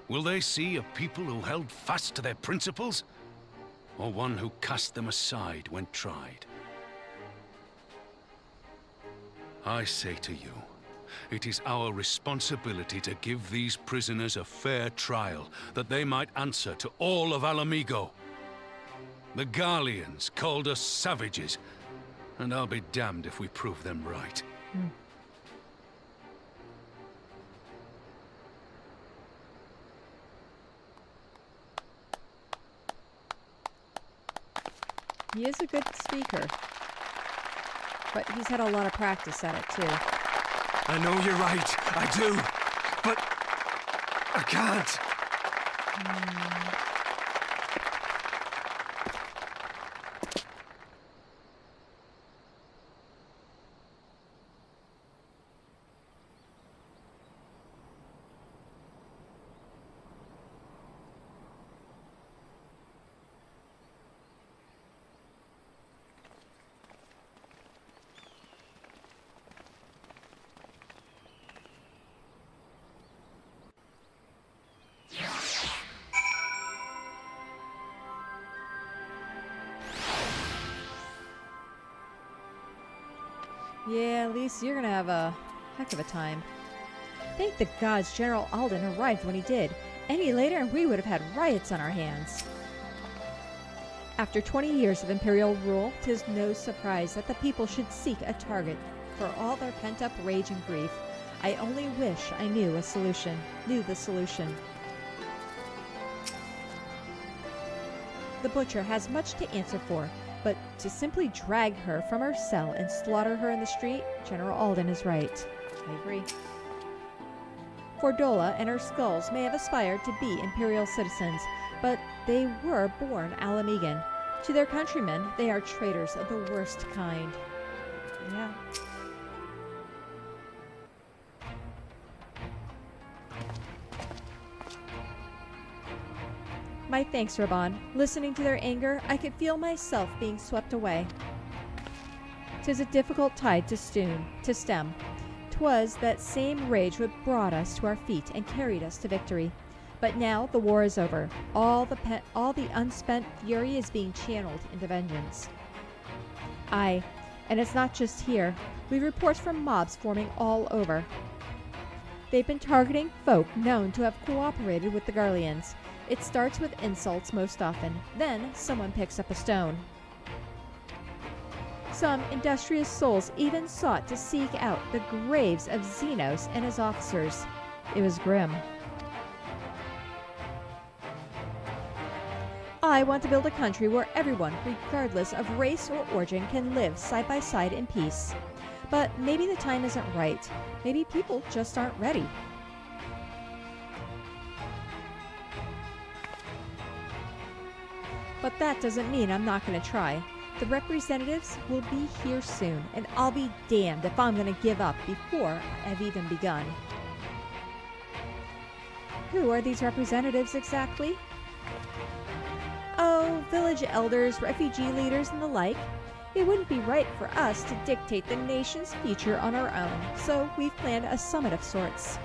will they see a people who held fast to their principles, or one who cast them aside when tried? I say to you, it is our responsibility to give these prisoners a fair trial, that they might answer to all of Alamigo. The Garleans called us savages, and I'll be damned if we prove them right. He is a good speaker. But he's had a lot of practice at it, too. I know you're right, I do. But I can't. Yeah, at least you're gonna have a heck of a time. Thank the gods General Alden arrived when he did. Any later and we would have had riots on our hands. After 20 years of imperial rule, 'tis no surprise that the people should seek a target for all their pent-up rage and grief. I only wish I knew the solution. the Butcher has much to answer for, but to simply drag her from her cell and slaughter her in the street, General Alden is right. I agree. Fordola and her skulls may have aspired to be Imperial citizens, but they were born Alamegan. To their countrymen, they are traitors of the worst kind. Yeah. My thanks, Raubahn. Listening to their anger, I could feel myself being swept away. 'Tis a difficult tide to stem. 'Twas that same rage what brought us to our feet and carried us to victory. But now the war is over. All the unspent fury is being channeled into vengeance. Aye, and it's not just here. We report from mobs forming all over. They've been targeting folk known to have cooperated with the Garleans. It starts with insults most often. Then someone picks up a stone. Some industrious souls even sought to seek out the graves of Xenos and his officers. It was grim. I want to build a country where everyone, regardless of race or origin, can live side by side in peace. But maybe the time isn't right. Maybe people just aren't ready. But that doesn't mean I'm not going to try. The representatives will be here soon, and I'll be damned if I'm going to give up before I've even begun. Who are these representatives exactly? Oh, village elders, refugee leaders, and the like. It wouldn't be right for us to dictate the nation's future on our own, so we've planned a summit of sorts.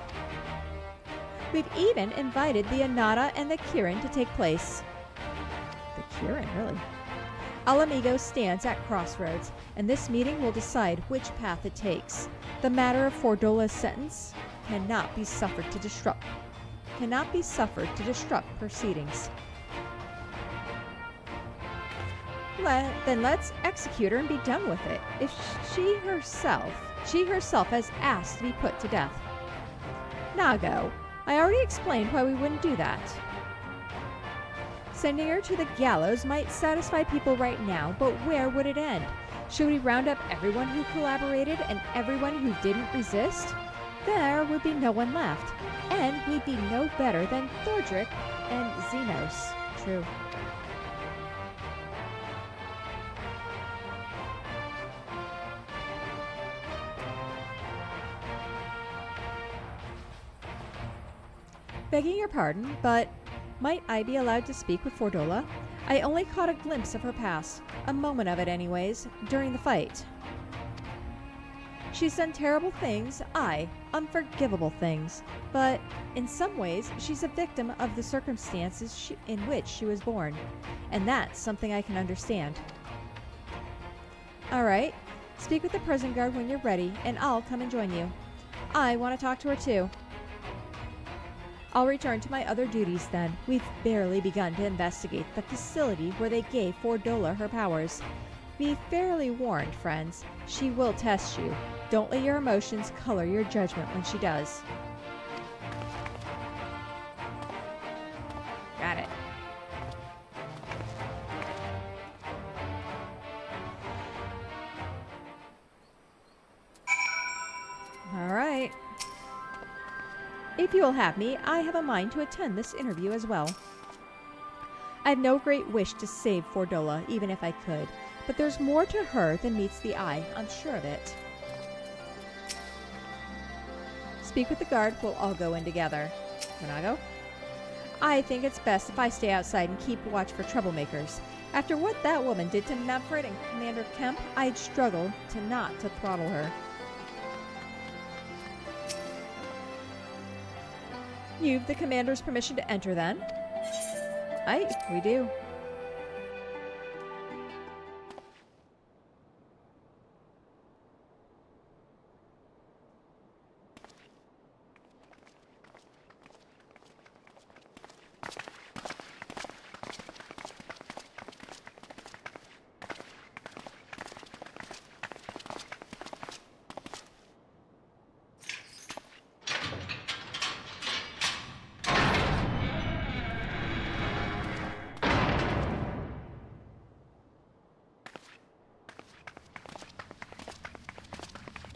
We've even invited the Anata and the Kirin to take place. The Kirin, really? Alamigo stands at crossroads, and this meeting will decide which path it takes. The matter of Fordola's sentence cannot be suffered to disrupt proceedings. Then let's execute her and be done with it. If she herself has asked to be put to death. Nago, I already explained why we wouldn't do that. Sending her to the gallows might satisfy people right now, but where would it end? Should we round up everyone who collaborated and everyone who didn't resist? There would be no one left, and we'd be no better than Theodoric and Xenos. True. Begging your pardon, but might I be allowed to speak with Fordola? I only caught a glimpse of her past, a moment of it anyways, during the fight. She's done terrible things, aye, unforgivable things, but in some ways she's a victim of the circumstances in which she was born, and that's something I can understand. Alright, speak with the prison guard when you're ready, and I'll come and join you. I want to talk to her too. I'll return to my other duties then. We've barely begun to investigate the facility where they gave Fordola her powers. Be fairly warned, friends. She will test you. Don't let your emotions color your judgment when she does. Got it. All right. If you will have me, I have a mind to attend this interview as well. I have no great wish to save Fordola, even if I could, but there's more to her than meets the eye, I'm sure of it. Speak with the guard, we'll all go in together. Can I go? I think it's best if I stay outside and keep watch for troublemakers. After what that woman did to Manfred and Commander Kemp, I'd struggle not to throttle her. You've the commander's permission to enter, then? Aye, we do.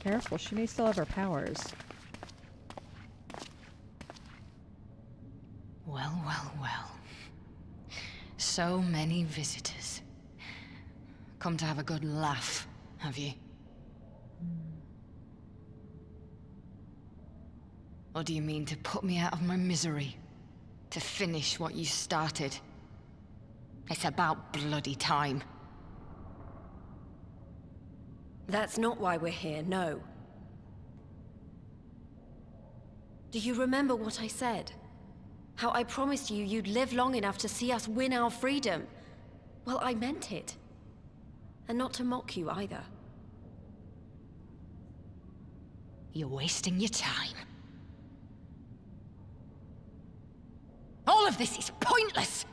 Careful, she may still have her powers. Well, well, well. So many visitors. Come to have a good laugh, have you? Or do you mean to put me out of my misery? To finish what you started? It's about bloody time. That's not why we're here, no. Do you remember what I said? How I promised you you'd live long enough to see us win our freedom? Well, I meant it. And not to mock you either. You're wasting your time. All of this is pointless!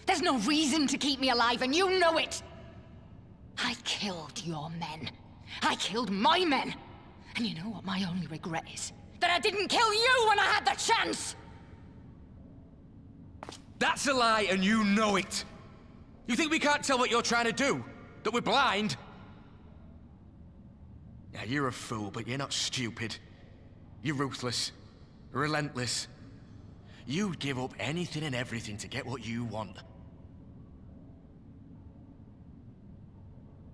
There's no reason to keep me alive, and you know it! I killed your men. I killed my men! And you know what my only regret is? That I didn't kill you when I had the chance! That's a lie, and you know it! You think we can't tell what you're trying to do? That we're blind? Yeah, you're a fool, but you're not stupid. You're ruthless. Relentless. You'd give up anything and everything to get what you want.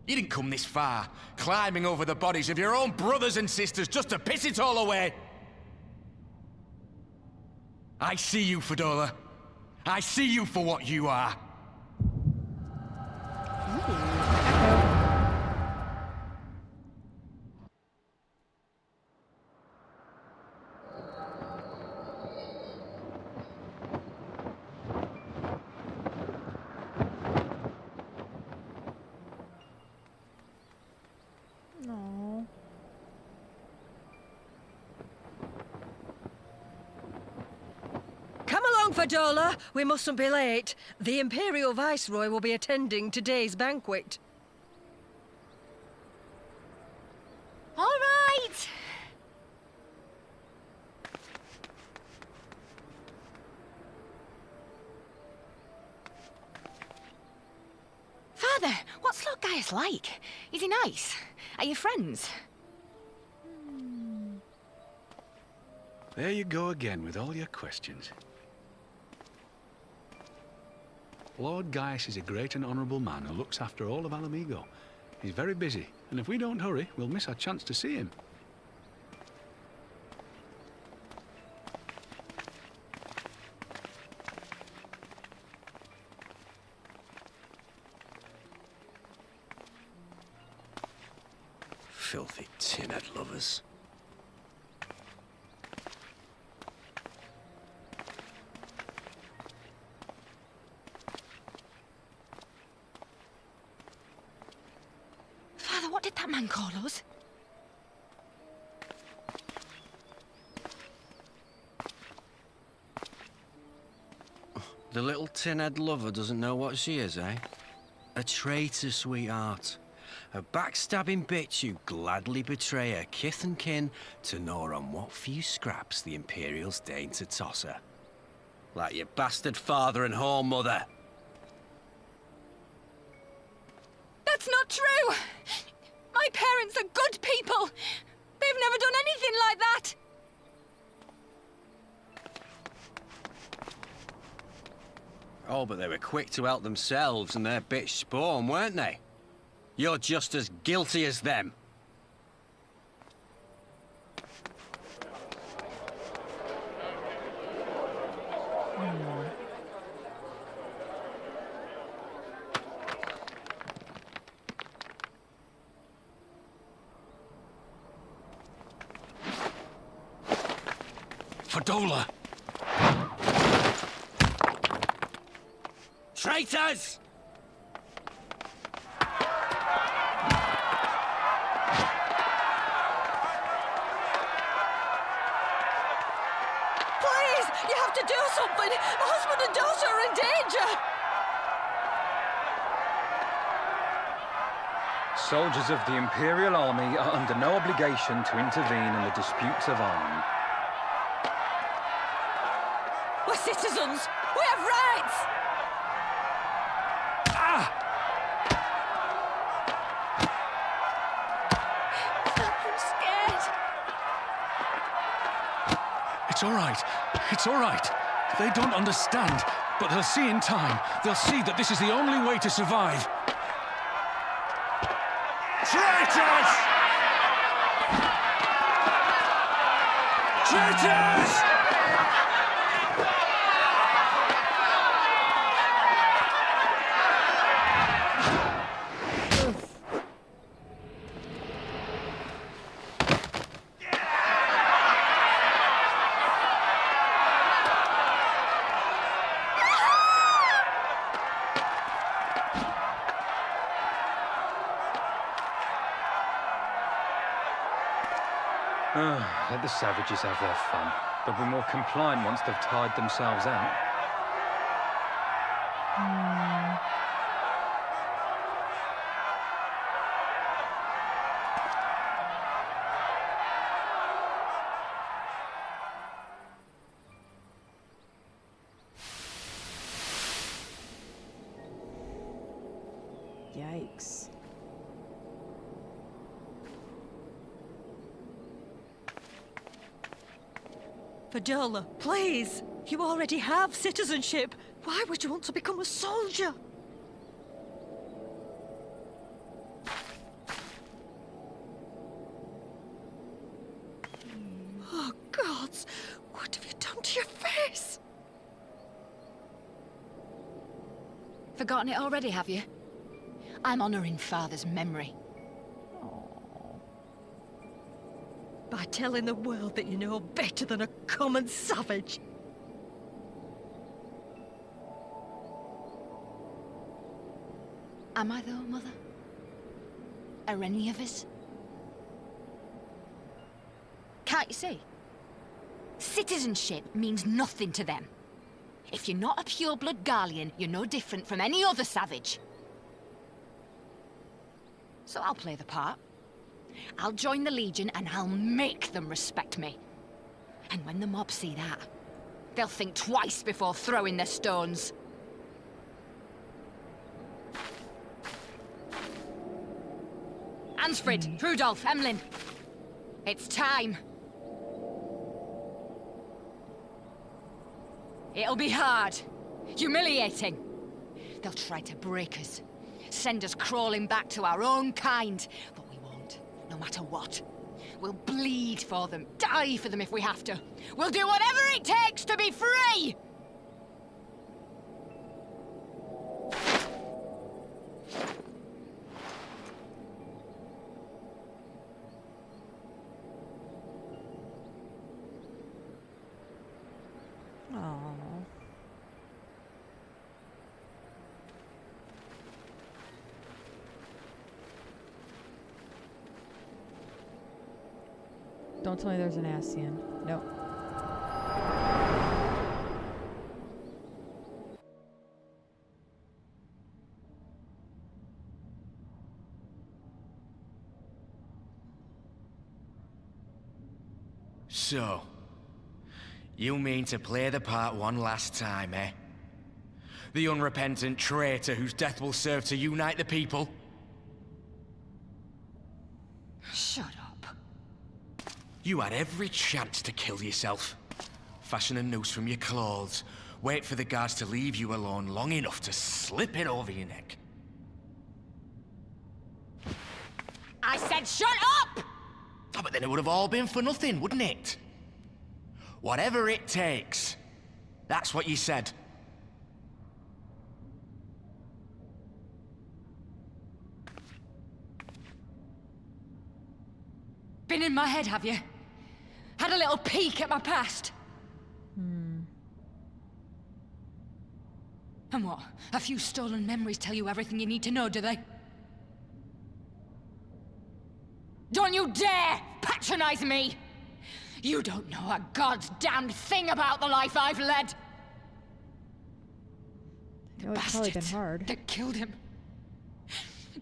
You didn't come this far, climbing over the bodies of your own brothers and sisters just to piss it all away. I see you, Fedora. I see you for what you are. No. Come along, Fedora. We mustn't be late. The Imperial Viceroy will be attending today's banquet. All right! Father, what's Lord Gaius like? Is he nice? Are you friends? There you go again with all your questions. Lord Gaius is a great and honourable man who looks after all of Alamigo. He's very busy, and if we don't hurry, we'll miss our chance to see him. Filthy tin-head lovers. Father, what did that man call us? The little tin-head lover doesn't know what she is, eh? A traitor, sweetheart. A backstabbing bitch who'd gladly betray her kith and kin to gnaw on what few scraps the Imperials deign to toss her. Like your bastard father and whore mother. That's not true! My parents are good people! They've never done anything like that! Oh, but they were quick to help themselves and their bitch spawn, weren't they? You're just as guilty as them. Fedora! Traitors! Please, you have to do something! My husband and daughter are in danger! Soldiers of the Imperial Army are under no obligation to intervene in the disputes of arms. We're citizens! We have rights! I'm scared. It's all right. It's all right. They don't understand, but they'll see in time. They'll see that this is the only way to survive. Traitors! Traitors! Let the savages have their fun. They'll be more compliant once they've tired themselves out. Yikes. Vidola, please! You already have citizenship. Why would you want to become a soldier? Oh, gods! What have you done to your face? Forgotten it already, have you? I'm honoring Father's memory. By telling the world that you know better than a common savage. Am I though, Mother? Are any of us? Can't you see? Citizenship means nothing to them. If you're not a pure-blood Garlean, you're no different from any other savage. So I'll play the part. I'll join the Legion and I'll make them respect me. And when the mob see that, they'll think twice before throwing their stones. Ansfrid, Rudolph, Emlyn. It's time. It'll be hard. Humiliating. They'll try to break us. Send us crawling back to our own kind. But we won't, no matter what. We'll bleed for them, die for them if we have to. We'll do whatever it takes to be free! Don't tell me there's an Ascian. Nope. So, you mean to play the part one last time, eh? The unrepentant traitor whose death will serve to unite the people? Shut up. You had every chance to kill yourself. Fashion a noose from your clothes. Wait for the guards to leave you alone long enough to slip it over your neck. I said shut up! Oh, but then it would have all been for nothing, wouldn't it? Whatever it takes. That's what you said. Been in my head, have you? Had a little peek at my past? And what? A few stolen memories tell you everything you need to know, do they? Don't you dare patronize me! You don't know a god's damned thing about the life I've led! I know it's probably been hard. That killed him.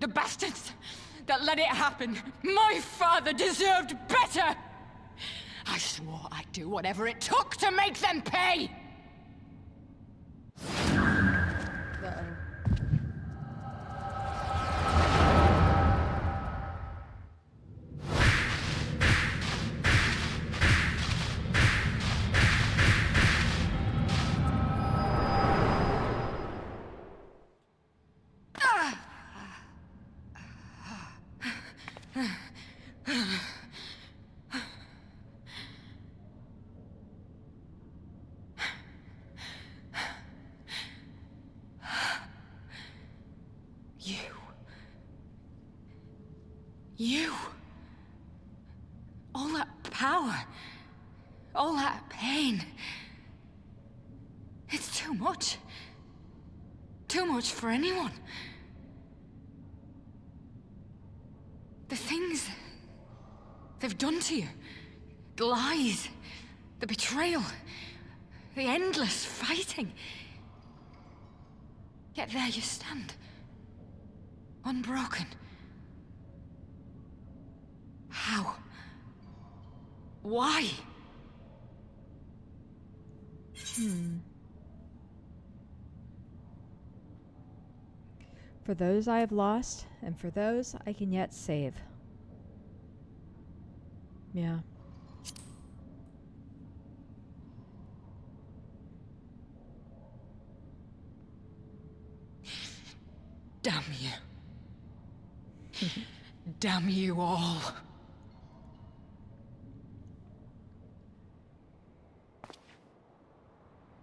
The bastards that let it happen. My father deserved better! I swore I'd do whatever it took to make them pay! You. All that power. All that pain. It's too much. Too much for anyone. The things they've done to you. The lies. The betrayal. The endless fighting. Yet there you stand. Unbroken. How? Why? For those I have lost, and for those I can yet save. Yeah. Damn you. Damn you all.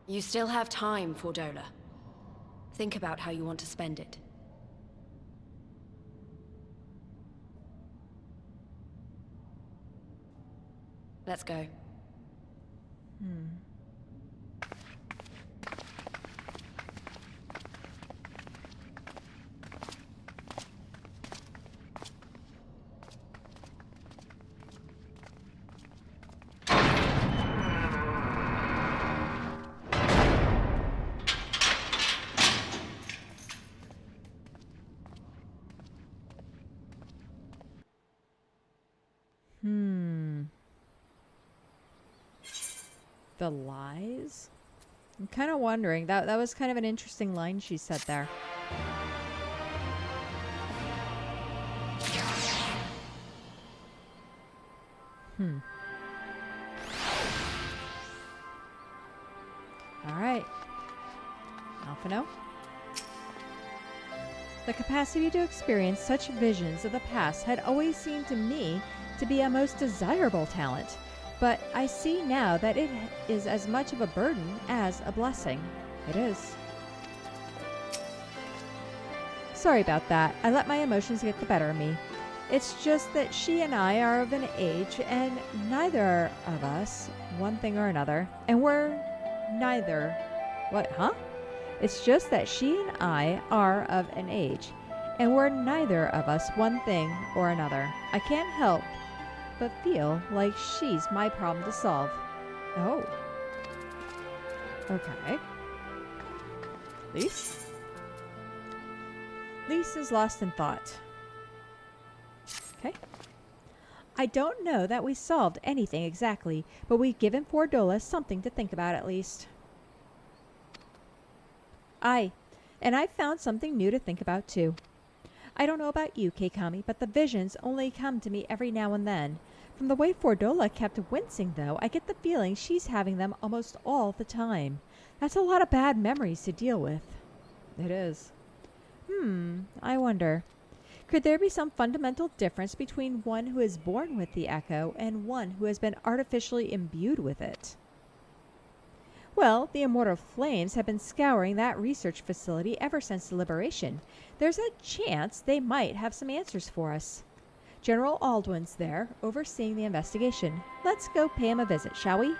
You still have time, Fordola. Think about how you want to spend it. Let's go. The lies? I'm kind of wondering. That was kind of an interesting line she said there. All right. Alphino. The capacity to experience such visions of the past had always seemed to me to be a most desirable talent. But I see now that it is as much of a burden as a blessing. It is. Sorry about that. I let my emotions get the better of me. It's just that she and I are of an age, and neither of us, one thing or another, and we're neither... What, huh? It's just that she and I are of an age, and we're neither of us one thing or another. I can't help but feel like she's my problem to solve. Oh. Okay. Lise? Lise is lost in thought. Okay. I don't know that we solved anything exactly, but we've given Fordola something to think about at least. And I found something new to think about too. I don't know about you, Keikami, but the visions only come to me every now and then. From the way Fordola kept wincing, though, I get the feeling she's having them almost all the time. That's a lot of bad memories to deal with. It is. I wonder. Could there be some fundamental difference between one who is born with the echo and one who has been artificially imbued with it? Well, the Immortal Flames have been scouring that research facility ever since the liberation. There's a chance they might have some answers for us. General Aldwin's there, overseeing the investigation. Let's go pay him a visit, shall we?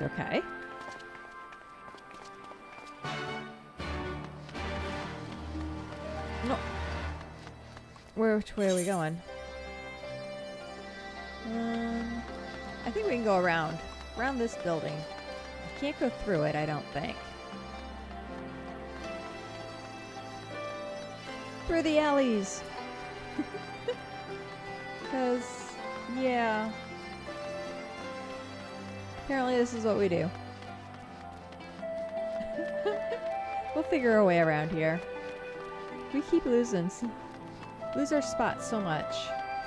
Okay. No. Which way are we going? I think we can go around this building. I can't go through it, I don't think. Through the alleys. Because, yeah. Apparently this is what we do. We'll figure our way around here. We keep lose our spots so much,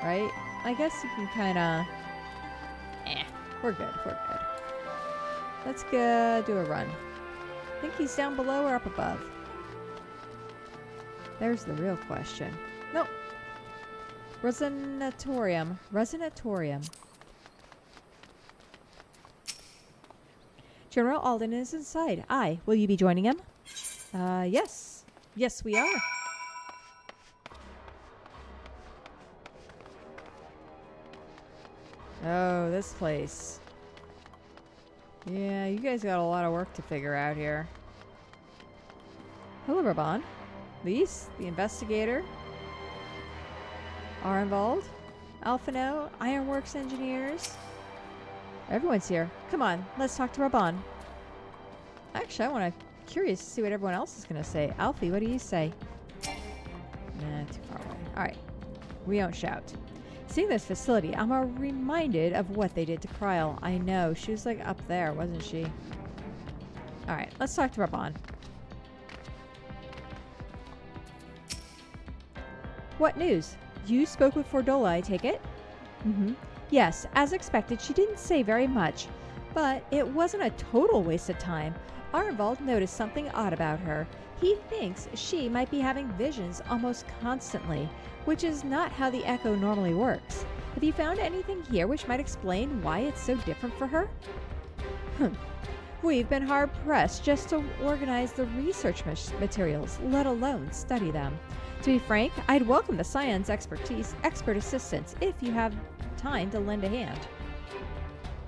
right? I guess you can kind of... we're good. Let's go do a run. I think he's down below or up above. There's the real question. Nope. Resonatorium. General Alden is inside. Will you be joining him? Yes. Yes, we are. Oh, this place. Yeah, you guys got a lot of work to figure out here. Hello, Raubahn. Lise, the investigator, are involved. Alphino, Ironworks engineers. Everyone's here. Come on, let's talk to Raubahn. Actually, I'm curious to see what everyone else is going to say. Alfie, what do you say? Nah, too far away. Alright. We don't shout. Seeing this facility, I'm reminded of what they did to Kryl. I know. She was like up there, wasn't she? Alright, let's talk to Raubahn. What news? You spoke with Fordola, I take it? Mm-hmm. Yes, as expected, she didn't say very much, but it wasn't a total waste of time. Arnvald noticed something odd about her. He thinks she might be having visions almost constantly, which is not how the Echo normally works. Have you found anything here which might explain why it's so different for her? We've been hard-pressed just to organize the research materials, let alone study them. To be frank, I'd welcome the Scion's expert assistance if you have time to lend a hand.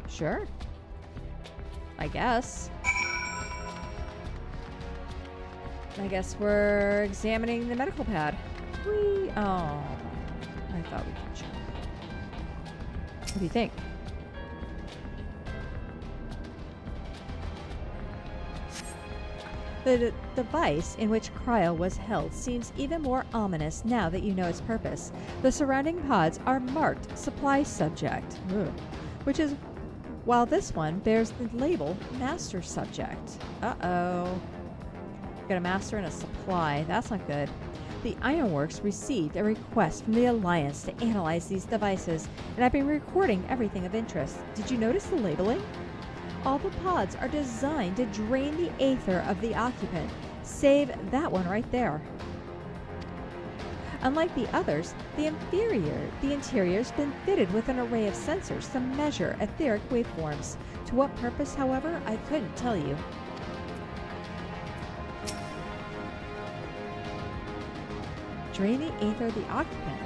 Sure. I guess. I guess we're examining the medical pad. Oh, I thought we could jump. What do you think? The device in which Kryl was held seems even more ominous now that you know its purpose. The surrounding pods are marked supply subject, which is, while this one bears the label master subject. Uh-oh. Got a master and a supply. That's not good. The Ironworks received a request from the Alliance to analyze these devices, and I've been recording everything of interest. Did you notice the labeling? All the pods are designed to drain the aether of the occupant, save that one right there. Unlike the others, the interior's been fitted with an array of sensors to measure etheric waveforms. To what purpose, however, I couldn't tell you. Drain the aether of the occupant.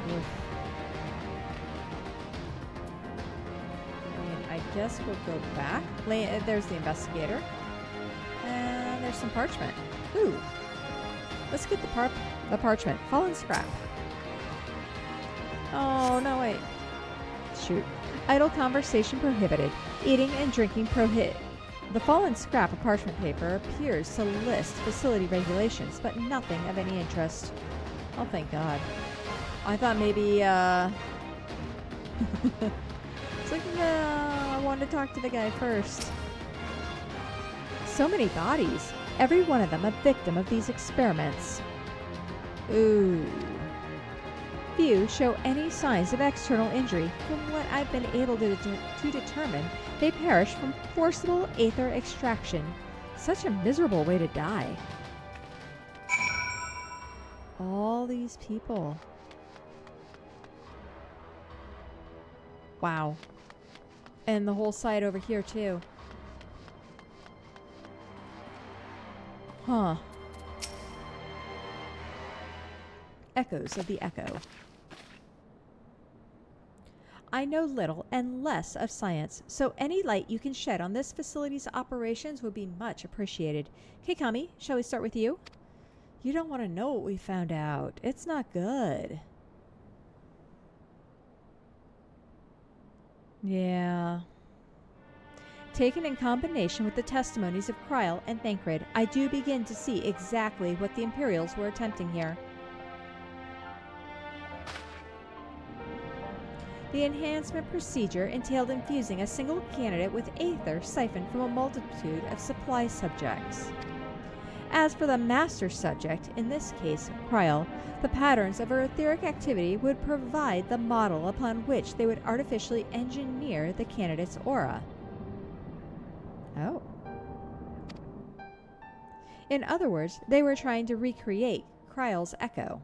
Oof. I guess we'll go back. There's the investigator. And there's some parchment. Ooh. Let's get the parchment. Fallen scrap. Oh, no, wait. Shoot. Idle conversation prohibited. Eating and drinking prohibited. The fallen scrap of parchment paper appears to list facility regulations, but nothing of any interest. Oh, thank God. I thought maybe, it's like, no, I wanted to talk to the guy first. So many bodies. Every one of them a victim of these experiments. Ooh. Few show any signs of external injury. From what I've been able to determine, they perished from forcible aether extraction. Such a miserable way to die. All these people. Wow. And the whole side over here, too. Huh. Echoes of the Echo. I know little and less of science, so any light you can shed on this facility's operations would be much appreciated. Keikami, shall we start with you? You don't want to know what we found out. It's not good. Yeah. Taken in combination with the testimonies of Kryl and Thancred, I do begin to see exactly what the Imperials were attempting here. The enhancement procedure entailed infusing a single candidate with aether siphoned from a multitude of supply subjects. As for the master subject, in this case, Kryl, the patterns of her etheric activity would provide the model upon which they would artificially engineer the candidate's aura. Oh. In other words, they were trying to recreate Kryl's echo.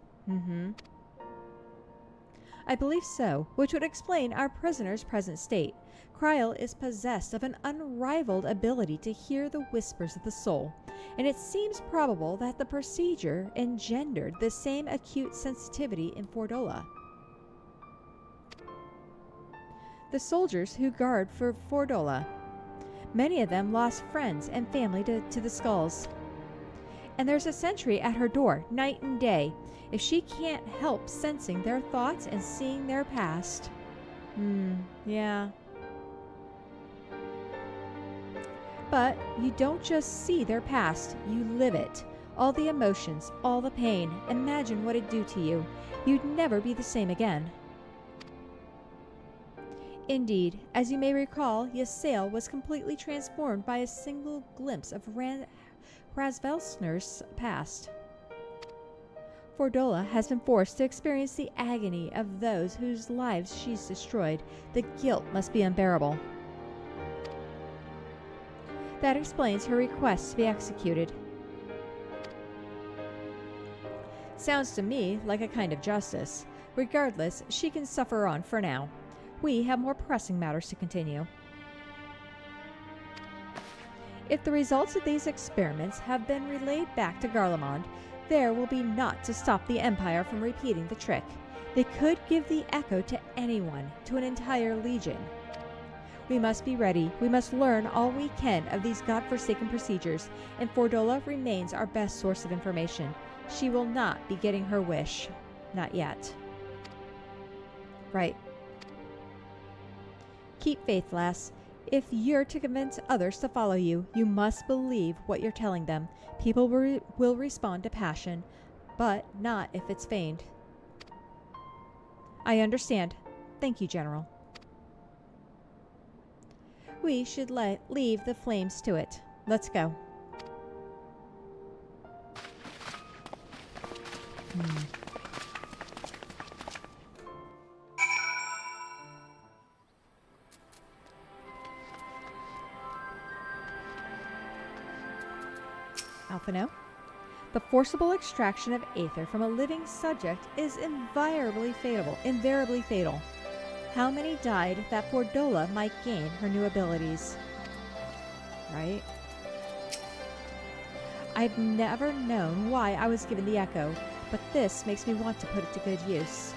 I believe so, which would explain our prisoner's present state. Kryl is possessed of an unrivaled ability to hear the whispers of the soul, and it seems probable that the procedure engendered the same acute sensitivity in Fordola. The soldiers who guard for Fordola, many of them lost friends and family to the skulls. And there's a sentry at her door, night and day. If she can't help sensing their thoughts and seeing their past. Yeah. But you don't just see their past, you live it. All the emotions, all the pain. Imagine what it'd do to you. You'd never be the same again. Indeed, as you may recall, Ysael was completely transformed by a single glimpse of Razvelsner's past. Fordola has been forced to experience the agony of those whose lives she's destroyed. The guilt must be unbearable. That explains her request to be executed. Sounds to me like a kind of justice. Regardless, she can suffer on for now. We have more pressing matters to continue. If the results of these experiments have been relayed back to Garlemald, there will be naught to stop the Empire from repeating the trick. They could give the echo to anyone, to an entire legion. We must be ready. We must learn all we can of these godforsaken procedures, and Fordola remains our best source of information. She will not be getting her wish. Not yet. Right. Keep faith, lass. If you're to convince others to follow you, you must believe what you're telling them. People will respond to passion, but not if it's feigned. I understand. Thank you, General. We should leave the flames to it. Let's go. Alphino? The forcible extraction of aether from a living subject is invariably fatal. How many died that Fordola might gain her new abilities? Right? I've never known why I was given the echo, but this makes me want to put it to good use.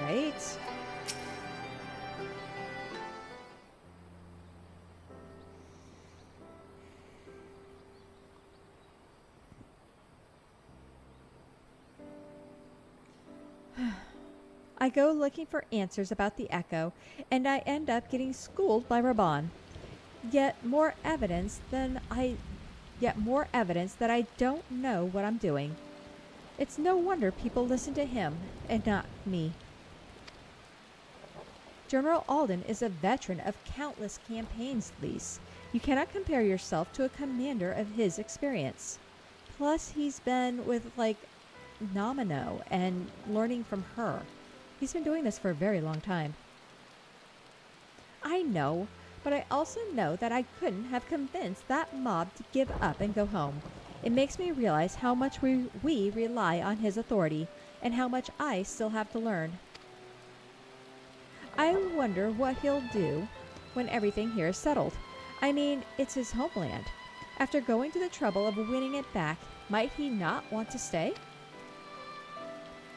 Right? I go looking for answers about the echo, and I end up getting schooled by Raubahn. Yet more evidence that I don't know what I'm doing. It's no wonder people listen to him and not me. General Alden is a veteran of countless campaigns, Lise. You cannot compare yourself to a commander of his experience. Plus, he's been with, Nomino and learning from her. He's been doing this for a very long time. I know, but I also know that I couldn't have convinced that mob to give up and go home. It makes me realize how much we rely on his authority, and how much I still have to learn. I wonder what he'll do when everything here is settled. I mean, it's his homeland. After going to the trouble of winning it back, might he not want to stay?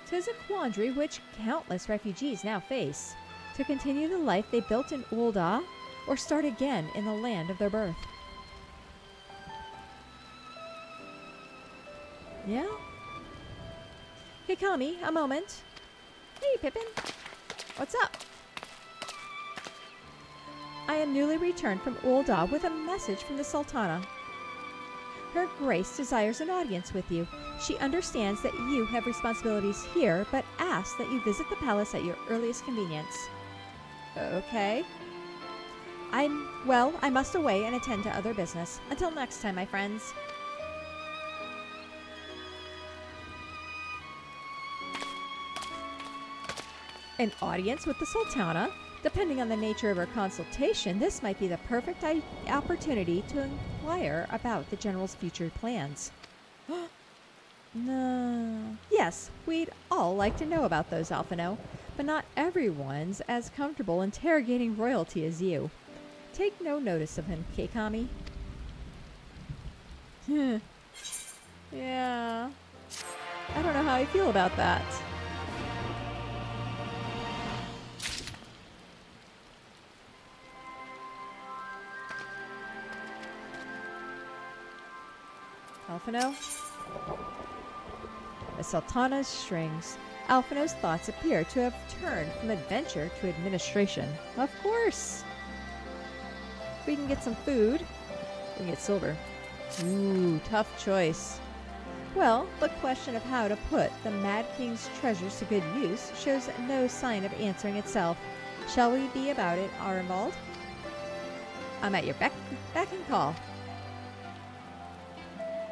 'Tis a quandary which countless refugees now face. To continue the life they built in Ul'dah, or start again in the land of their birth. Yeah? Keikami, a moment. Hey, Pippin. What's up? I am newly returned from Ul'dah with a message from the Sultana. Her Grace desires an audience with you. She understands that you have responsibilities here, but asks that you visit the palace at your earliest convenience. Okay. I must away and attend to other business. Until next time, my friends. An audience with the Sultana? Depending on the nature of her consultation, this might be the perfect opportunity to inquire about the General's future plans. No. Yes, we'd all like to know about those, Alphino. but not everyone's as comfortable interrogating royalty as you. Take no notice of him, Keikami. Yeah. I don't know how I feel about that. Alphino? The Sultana's strings. Alphino's thoughts appear to have turned from adventure to administration. Of course! We can get some food. We can get silver. Ooh, tough choice. Well, the question of how to put the Mad King's treasures to good use shows no sign of answering itself. Shall we be about it, Armbald? I'm at your beck and call.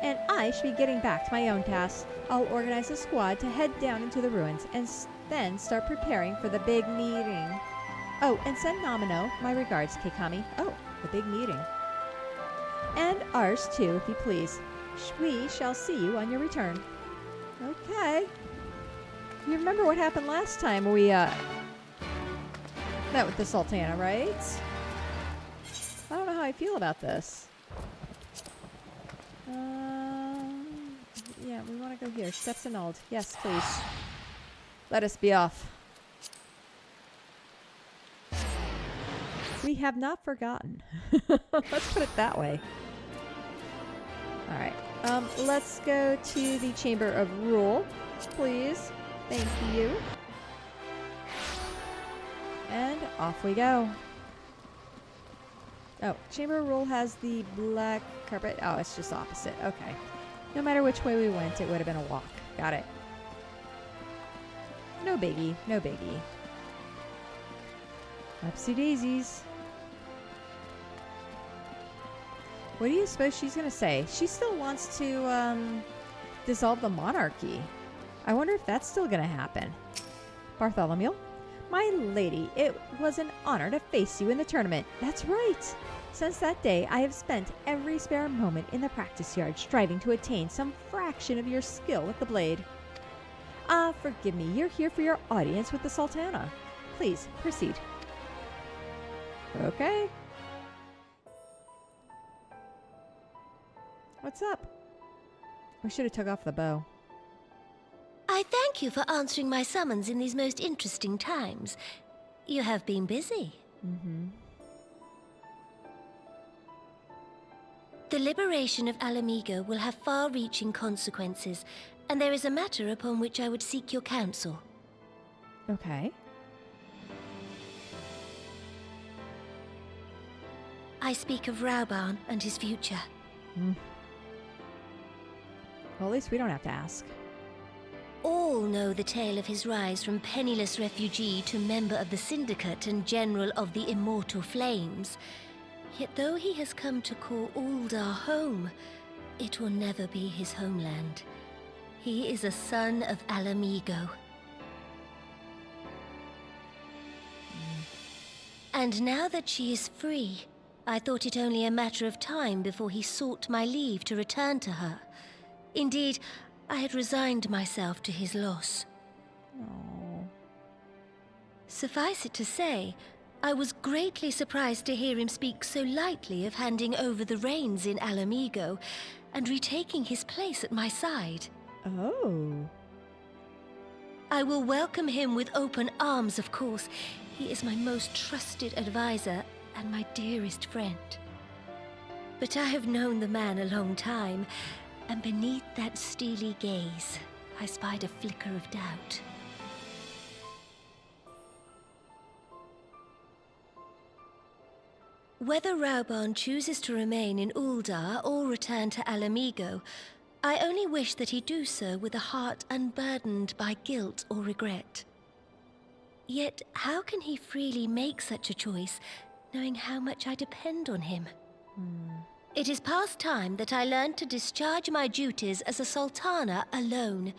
And I should be getting back to my own tasks. I'll organize a squad to head down into the ruins and then start preparing for the big meeting. Oh, and send Nomino my regards, Keikami. Oh, the big meeting. And ours too, if you please. We shall see you on your return. Okay. You remember what happened last time we, met with the Sultana, right? I don't know how I feel about this. Yeah, we want to go here. Steps annulled. Yes, please. Let us be off. We have not forgotten. Let's put it that way. Alright. Let's go to the Chamber of Rule, please. Thank you. And off we go. Oh, Chamber of Rule has the black carpet. Oh, it's just opposite. Okay. No matter which way we went, it would have been a walk. Got it. No biggie. No biggie. Upsy daisies. What do you suppose she's going to say? She still wants to, dissolve the monarchy. I wonder if that's still going to happen. Bartholomew? My lady, it was an honor to face you in the tournament. That's right. Since that day, I have spent every spare moment in the practice yard striving to attain some fraction of your skill with the blade. Ah, forgive me. You're here for your audience with the Sultana. Please, proceed. Okay. What's up? We should have took off the bow. I thank you for answering my summons in these most interesting times. You have been busy. Mm-hmm. The liberation of Alamigo will have far-reaching consequences, and there is a matter upon which I would seek your counsel. Okay. I speak of Raubahn and his future. Well, at least we don't have to ask. All know the tale of his rise from penniless refugee to member of the Syndicate and General of the Immortal Flames. Yet though he has come to call Uldar home, it will never be his homeland. He is a son of Alamigo. And now that she is free, I thought it only a matter of time before he sought my leave to return to her. Indeed, I had resigned myself to his loss. Aww. Suffice it to say, I was greatly surprised to hear him speak so lightly of handing over the reins in Alamigo and retaking his place at my side. Oh. I will welcome him with open arms, of course. He is my most trusted advisor and my dearest friend. But I have known the man a long time, and beneath that steely gaze, I spied a flicker of doubt. Whether Raubahn chooses to remain in Uldar or return to Alamigo, I only wish that he do so with a heart unburdened by guilt or regret. Yet, how can he freely make such a choice, knowing how much I depend on him? It is past time that I learned to discharge my duties as a Sultana alone.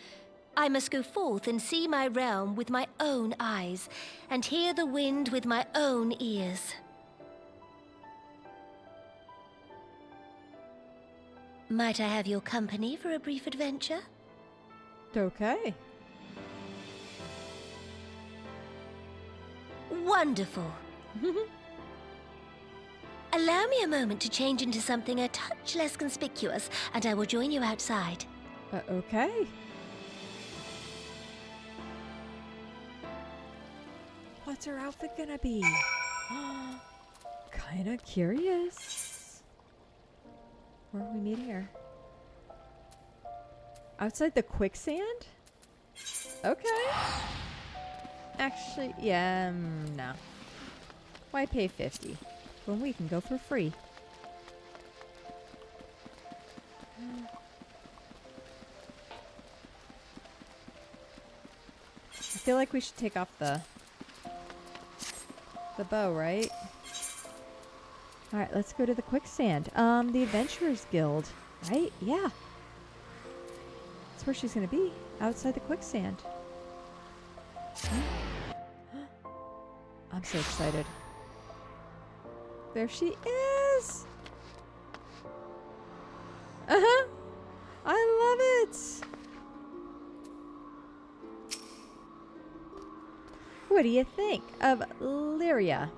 I must go forth and see my realm with my own eyes, and hear the wind with my own ears. Might I have your company for a brief adventure? Okay. Wonderful. Allow me a moment to change into something a touch less conspicuous, and I will join you outside. Okay. What's her outfit gonna be? Kinda curious. Where are we meeting her? Outside the quicksand? Okay. Actually, yeah, no. Why pay 50 when we can go for free? I feel like we should take off the bow, right? Alright, let's go to the quicksand. The Adventurers Guild, right? Yeah. That's where she's gonna be. Outside the quicksand. I'm so excited. There she is! Uh-huh! I love it! What do you think of Lyria?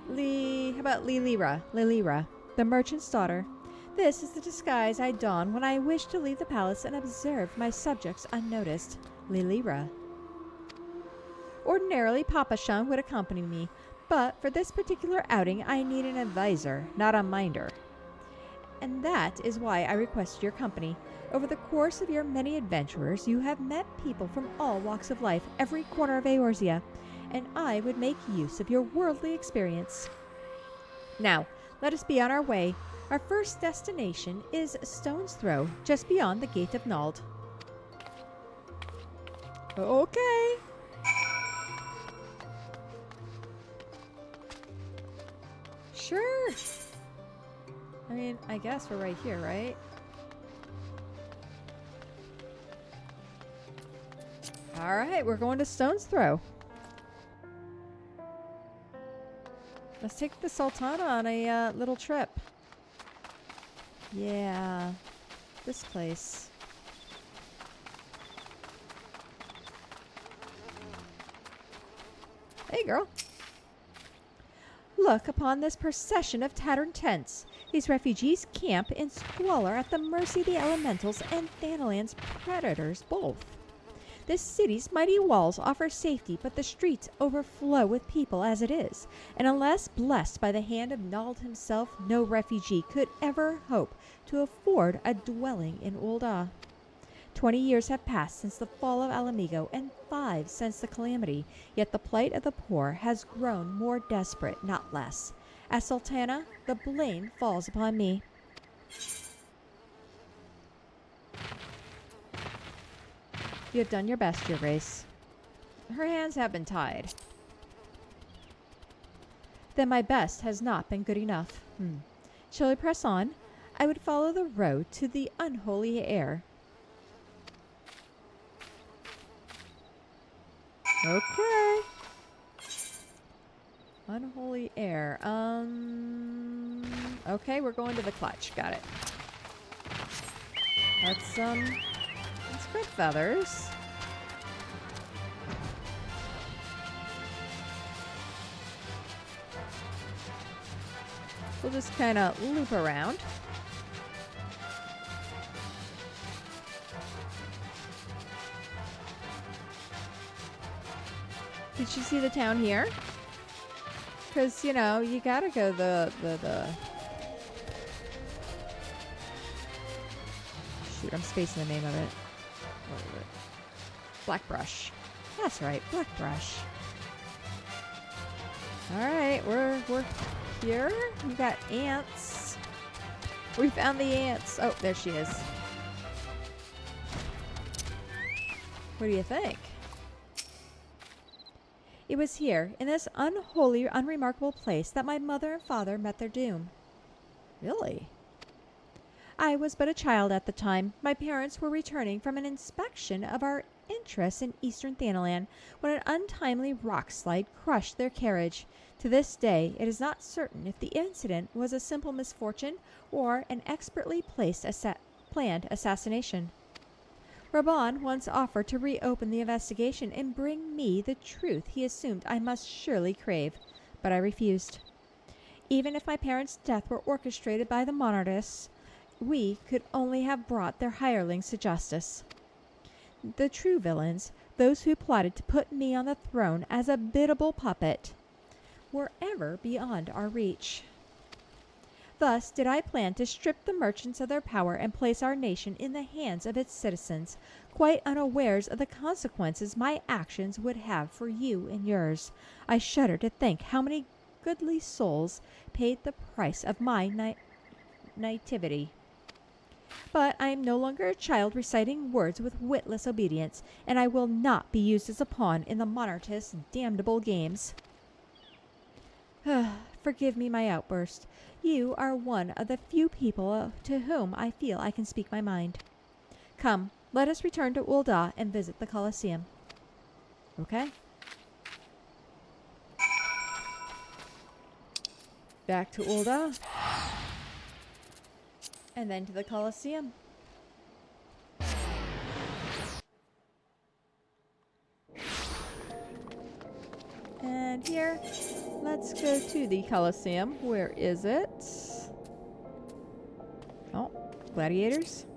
How about Lilira, the merchant's daughter. This is the disguise I don when I wish to leave the palace and observe my subjects unnoticed. Lilira. Ordinarily, Papashan would accompany me, but for this particular outing, I need an advisor, not a minder. And that is why I requested your company. Over the course of your many adventurers, you have met people from all walks of life, every corner of Eorzea, and I would make use of your worldly experience. Now, let us be on our way. Our first destination is Stone's Throw, just beyond the Gate of Nald. Okay. Sure. I mean, I guess we're right here, right? Alright, we're going to Stone's Throw. Let's take the Sultana on a little trip. Yeah, this place. Hey, girl. Look upon this procession of tattered tents. These refugees camp in squalor at the mercy of the elementals and Thanalan's predators both. This city's mighty walls offer safety, but the streets overflow with people as it is, and unless blessed by the hand of Nald himself, no refugee could ever hope to afford a dwelling in Ul'dah. 20 years have passed since the fall of Alamigo, and 5 since the calamity, yet the plight of the poor has grown more desperate, not less. As Sultana, the blame falls upon me. You have done your best, Your Grace. Her hands have been tied. Then my best has not been good enough. Shall we press on? I would follow the road to the unholy air. Okay. Unholy air. Okay, we're going to the clutch. Got it. Let's good feathers. We'll just kind of loop around. Did you see the town here? Because, you know, you gotta go the... Shoot, I'm spacing the name of it. What is it? Blackbrush. That's right, Blackbrush. Alright, we're here. We got ants. We found the ants. Oh, there she is. What do you think? It was here, in this unholy, unremarkable place, that my mother and father met their doom. Really? I was but a child at the time. My parents were returning from an inspection of our interests in eastern Thanalan when an untimely rock slide crushed their carriage. To this day, it is not certain if the incident was a simple misfortune or an expertly planned assassination. Raubahn once offered to reopen the investigation and bring me the truth he assumed I must surely crave, but I refused. Even if my parents' death were orchestrated by the monarchists, we could only have brought their hirelings to justice. The true villains, those who plotted to put me on the throne as a biddable puppet, were ever beyond our reach. Thus did I plan to strip the merchants of their power and place our nation in the hands of its citizens, quite unawares of the consequences my actions would have for you and yours. I shudder to think how many goodly souls paid the price of my naivety. But I am no longer a child reciting words with witless obedience, and I will not be used as a pawn in the monarchists' damnable games. Forgive me my outburst. You are one of the few people to whom I feel I can speak my mind. Come, let us return to Ul'dah and visit the Colosseum. Okay. Back to Ul'dah. And then to the Colosseum. And here, let's go to the Colosseum. Where is it? Oh, gladiators?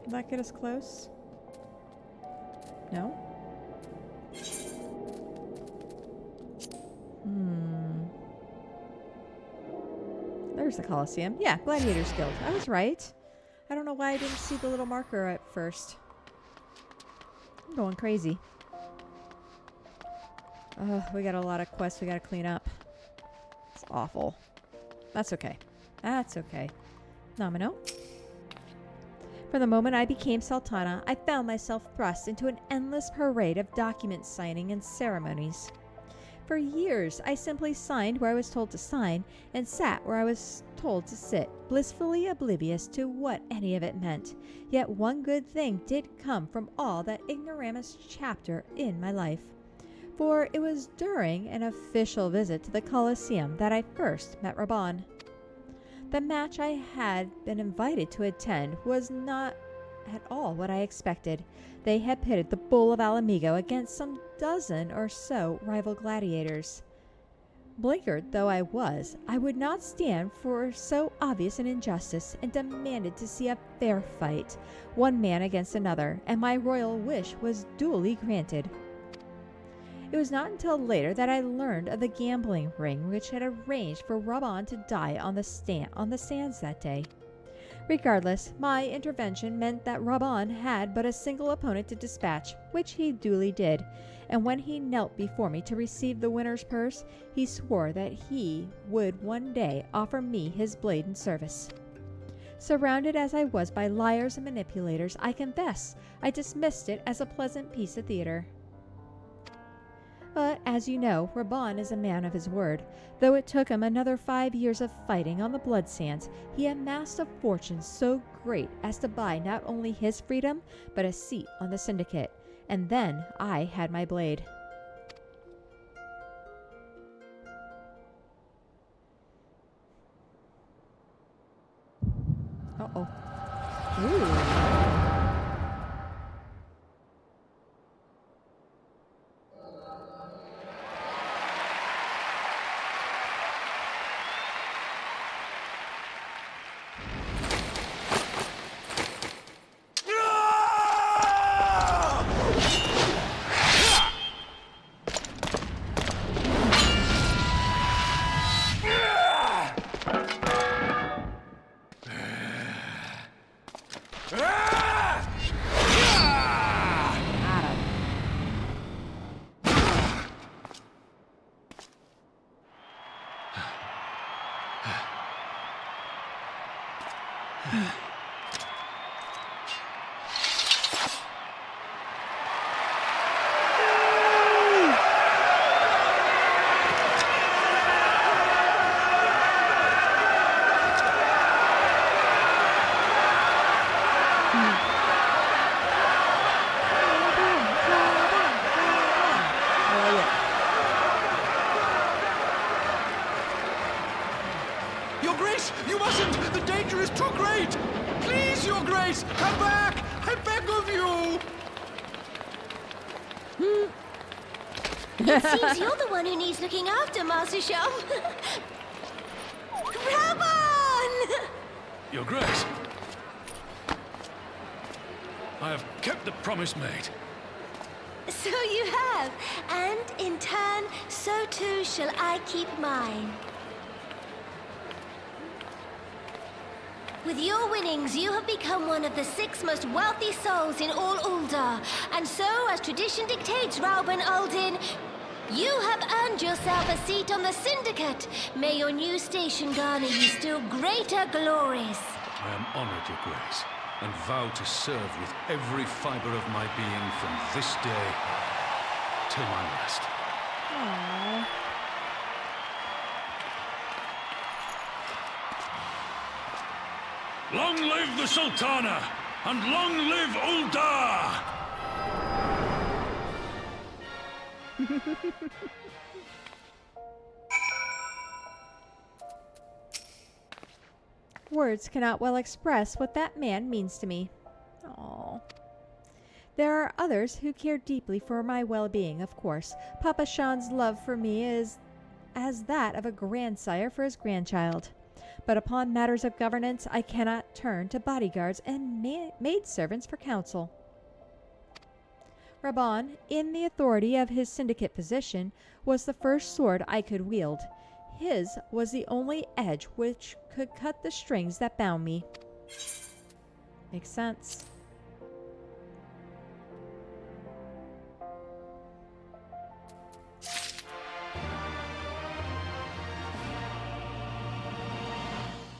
Will that get us close? No? There's the Colosseum. Yeah, Gladiators Guild. I was right. I don't know why I didn't see the little marker at first. I'm going crazy. We got a lot of quests we gotta clean up. It's awful. That's okay. That's okay. Nomino. From the moment I became Sultana, I found myself thrust into an endless parade of document signing and ceremonies. For years, I simply signed where I was told to sign and sat where I was told to sit, blissfully oblivious to what any of it meant. Yet one good thing did come from all that ignoramus chapter in my life. For it was during an official visit to the Colosseum that I first met Raubahn. The match I had been invited to attend was not at all what I expected. They had pitted the Bull of Alamigo against some dozen or so rival gladiators. Blinkered though I was, I would not stand for so obvious an injustice and demanded to see a fair fight, one man against another, and my royal wish was duly granted. It was not until later that I learned of the gambling ring which had arranged for Raubahn to die on the sands that day. Regardless, my intervention meant that Raubahn had but a single opponent to dispatch, which he duly did, and when he knelt before me to receive the winner's purse, he swore that he would one day offer me his blade in service. Surrounded as I was by liars and manipulators, I confess I dismissed it as a pleasant piece of theater. But, as you know, Raubahn is a man of his word. Though it took him another 5 years of fighting on the blood sands, he amassed a fortune so great as to buy not only his freedom, but a seat on the syndicate. And then I had my blade. Uh-oh. Ooh. You mustn't! The danger is too great! Please, Your Grace, come back! I beg of you! It seems you're the one who needs looking after, Master Shah. Raubahn! Your Grace. I have kept the promise made. So you have, and in turn, so too shall I keep mine. With your winnings, you have become one of the 6 most wealthy souls in all Uldar, and so, as tradition dictates, Raubahn Aldin, you have earned yourself a seat on the Syndicate. May your new station garner you still greater glories. I am honored, Your Grace, and vow to serve with every fiber of my being from this day till my last. Aww. Long live the Sultana, and long live Uldar! Words cannot well express what that man means to me. Aww. There are others who care deeply for my well-being, of course. Papa Shan's love for me is as that of a grandsire for his grandchild. But upon matters of governance, I cannot turn to bodyguards and maidservants for counsel. Raubahn, in the authority of his syndicate position, was the first sword I could wield. His was the only edge which could cut the strings that bound me. Makes sense.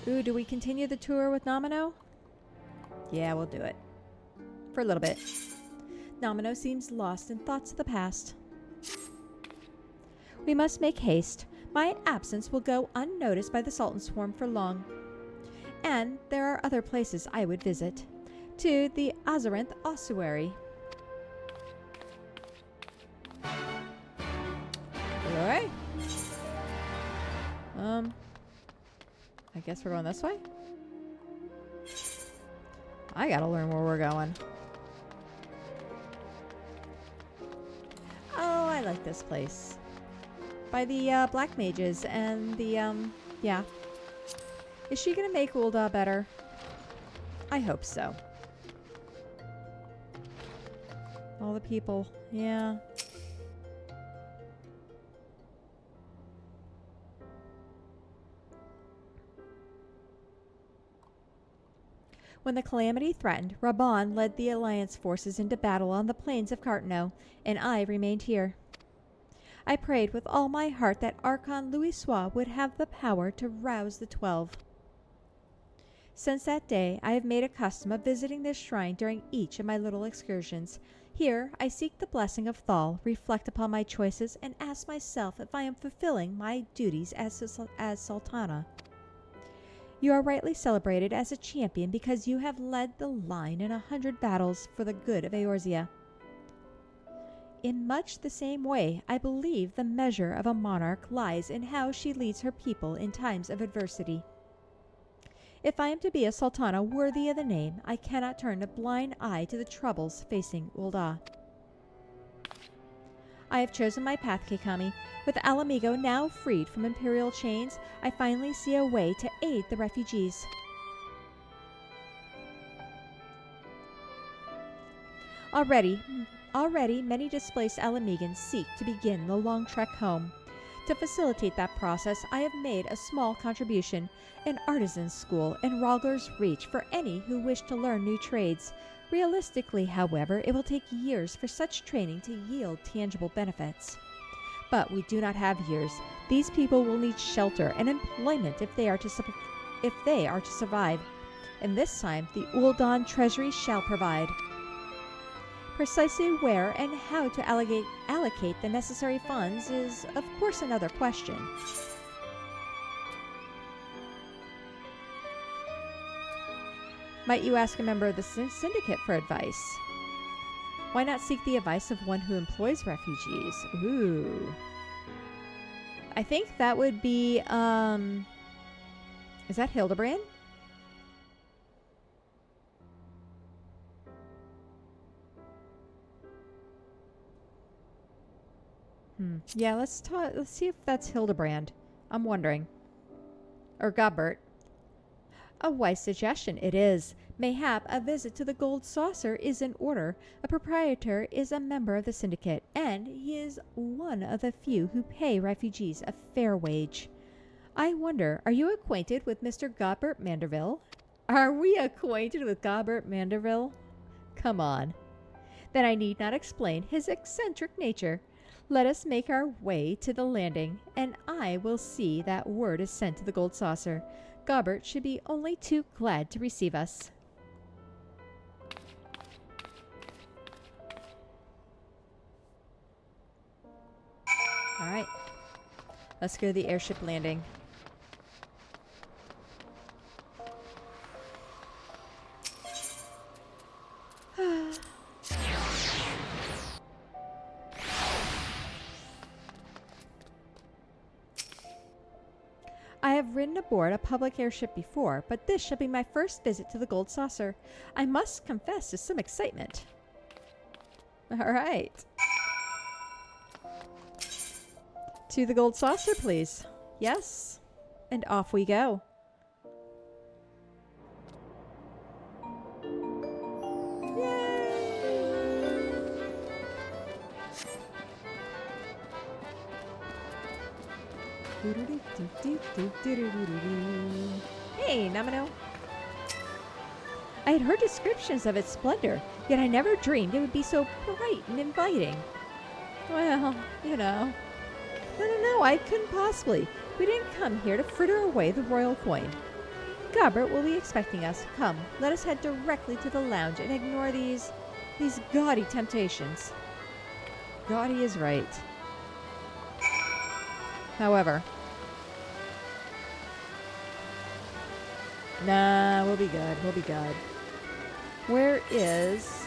Ooh, do we continue the tour with Nomino? Yeah, we'll do it. For a little bit. Nomino seems lost in thoughts of the past. We must make haste. My absence will go unnoticed by the Sultan Swarm for long. And there are other places I would visit. To the Azarinth Ossuary. Alright. I guess we're going this way? I gotta learn where we're going. Oh, I like this place. By the black mages and the yeah. Is she gonna make Uldar better? I hope so. All the people, yeah. When the calamity threatened, Raubahn led the Alliance forces into battle on the plains of Cartno, and I remained here. I prayed with all my heart that Archon Louisoix would have the power to rouse the 12. Since that day, I have made a custom of visiting this shrine during each of my little excursions. Here, I seek the blessing of Thal, reflect upon my choices, and ask myself if I am fulfilling my duties as Sultana. You are rightly celebrated as a champion because you have led the line in 100 battles for the good of Eorzea. In much the same way, I believe the measure of a monarch lies in how she leads her people in times of adversity. If I am to be a Sultana worthy of the name, I cannot turn a blind eye to the troubles facing Uldar. I have chosen my path, Keikami. With Alamigo now freed from imperial chains, I finally see a way to aid the refugees. Already many displaced Alamegans seek to begin the long trek home. To facilitate that process, I have made a small contribution, an artisan school in Rhalgr's Reach for any who wish to learn new trades. Realistically, however, it will take years for such training to yield tangible benefits. But we do not have years. These people will need shelter and employment if they are to survive. And this time, the Uldan Treasury shall provide. Precisely where and how to allocate the necessary funds is, of course, another question. Might you ask a member of the syndicate for advice? Why not seek the advice of one who employs refugees? Ooh. I think that would be, Is that Hildebrand? Yeah, let's see if that's Hildebrand. I'm wondering. Or Gobert. A wise suggestion it is. Mayhap a visit to the Gold Saucer is in order. A proprietor is a member of the syndicate, and he is one of the few who pay refugees a fair wage. I wonder, are you acquainted with Mr. Gobert Manderville? Are we acquainted with Gobert Manderville? Come on. Then I need not explain his eccentric nature. Let us make our way to the landing, and I will see that word is sent to the Gold Saucer. Gobert should be only too glad to receive us. All right. Let's go to the airship landing. I have ridden aboard a public airship before, but this shall be my first visit to the Gold Saucer. I must confess to some excitement. All right. To the Gold Saucer, please. Yes. And off we go. Hey, Namino. I had heard descriptions of its splendor, yet I never dreamed it would be so bright and inviting. Well, you know. No, I couldn't possibly. We didn't come here to fritter away the royal coin. Gobert will be expecting us. Come, let us head directly to the lounge and ignore these gaudy temptations. Gaudy is right. However, nah, we'll be good. We'll be good. Where is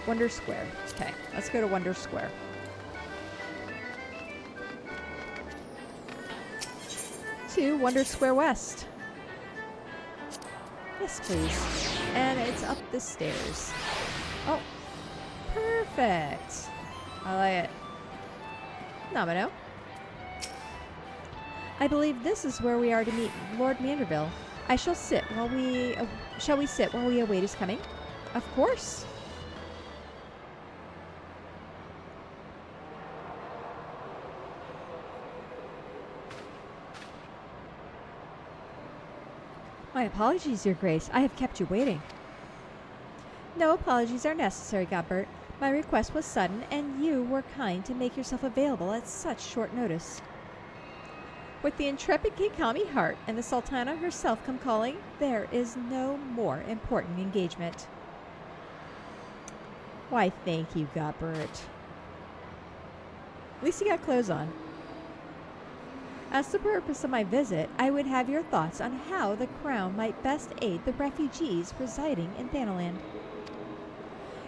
Wonder Square? Okay, let's go to Wonder Square. To Wonder Square West. Yes, please. And it's up the stairs. Oh, perfect. I like it. Nomino. I believe this is where we are to meet Lord Manderville. I shall sit while we... shall we sit while we await his coming? Of course. My apologies, Your Grace. I have kept you waiting. No apologies are necessary, Gobert. My request was sudden, and you were kind to make yourself available at such short notice. With the intrepid Keikami heart and the Sultana herself come calling, there is no more important engagement. Why, thank you, Gobert. At least you got clothes on. As the purpose of my visit, I would have your thoughts on how the Crown might best aid the refugees residing in Thanaland.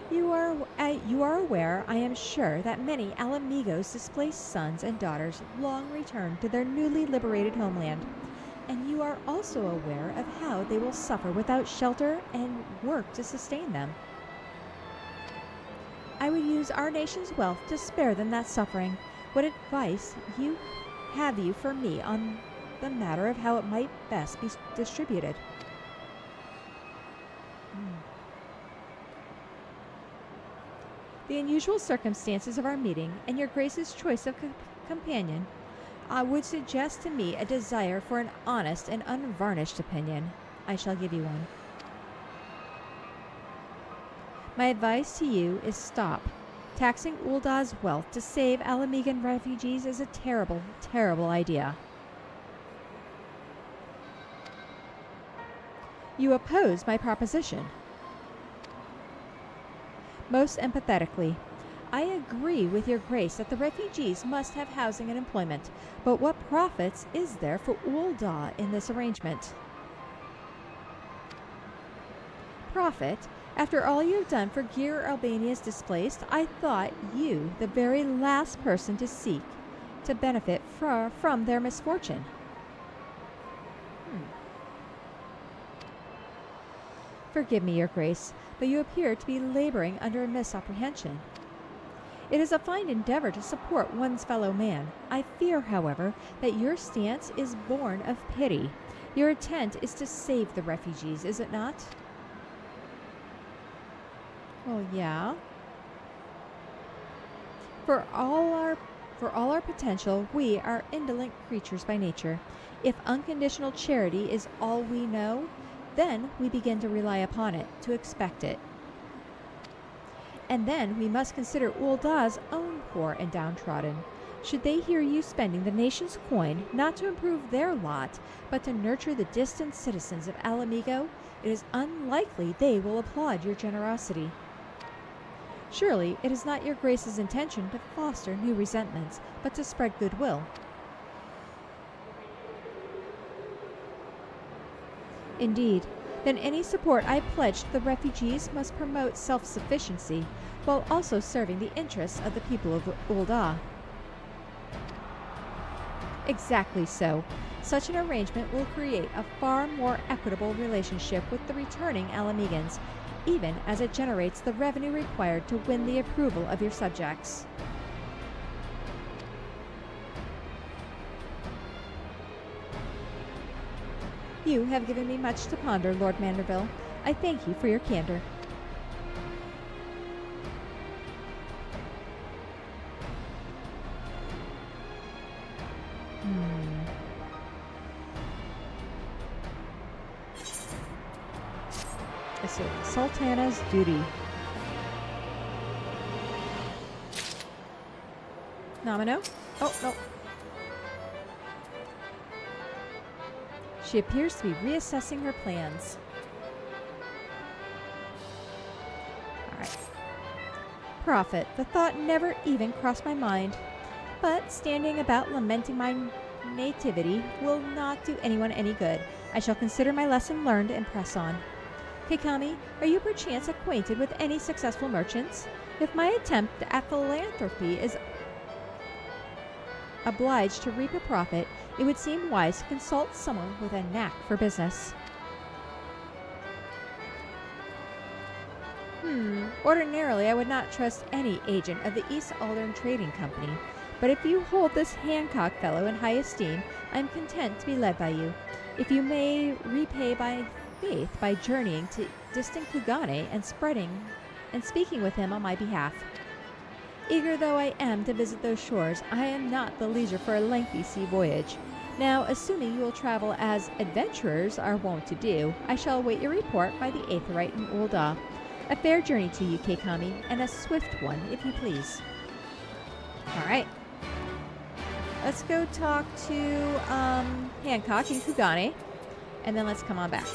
You are aware, I am sure, that many Alamigos' displaced sons and daughters long return to their newly liberated homeland, and you are also aware of how they will suffer without shelter and work to sustain them. I would use our nation's wealth to spare them that suffering. What advice have you for me on the matter of how it might best be distributed? The unusual circumstances of our meeting and your Grace's choice of companion would suggest to me a desire for an honest and unvarnished opinion. I shall give you one. My advice to you is stop. Taxing Uldah's wealth to save Alamigan refugees is a terrible, terrible idea. You oppose my proposition. Most empathetically, I agree with your Grace that the refugees must have housing and employment, but what profits is there for Uldah in this arrangement? Profit? After all you have done for Gir Albania's displaced, I thought you the very last person to seek to benefit from their misfortune. Forgive me, Your Grace, but you appear to be laboring under a misapprehension. It is a fine endeavor to support one's fellow man. I fear, however, that your stance is born of pity. Your intent is to save the refugees, is it not? Well, yeah. For all our potential, we are indolent creatures by nature. If unconditional charity is all we know, then we begin to rely upon it, to expect it. And then we must consider Ul'dah's own poor and downtrodden. Should they hear you spending the nation's coin not to improve their lot, but to nurture the distant citizens of Ala Mhigo, it is unlikely they will applaud your generosity. Surely it is not Your Grace's intention to foster new resentments, but to spread goodwill. Indeed, then any support I pledge to the refugees must promote self-sufficiency, while also serving the interests of the people of Ul'dah. Exactly so. Such an arrangement will create a far more equitable relationship with the returning Ala Mhigans, even as it generates the revenue required to win the approval of your subjects. You have given me much to ponder, Lord Manderville. I thank you for your candor. So, Sultana's duty. Nomino? Oh, no. She appears to be reassessing her plans. Alright. Prophet, the thought never even crossed my mind. But standing about lamenting my nativity will not do anyone any good. I shall consider my lesson learned and press on. Keikami, are you perchance acquainted with any successful merchants? If my attempt at philanthropy is obliged to reap a profit, it would seem wise to consult someone with a knack for business. Ordinarily I would not trust any agent of the East Aldern Trading Company, but if you hold this Hancock fellow in high esteem, I am content to be led by you. If you may repay by faith by journeying to distant Kugane and speaking with him on my behalf. Eager though I am to visit those shores, I am not the leisure for a lengthy sea voyage. Now, assuming you will travel as adventurers are wont to do, I shall await your report by the Aetheryte in Ul'dah. A fair journey to you, Keikami, and a swift one, if you please. Alright. Let's go talk to Hancock in Kugane, and then let's come on back.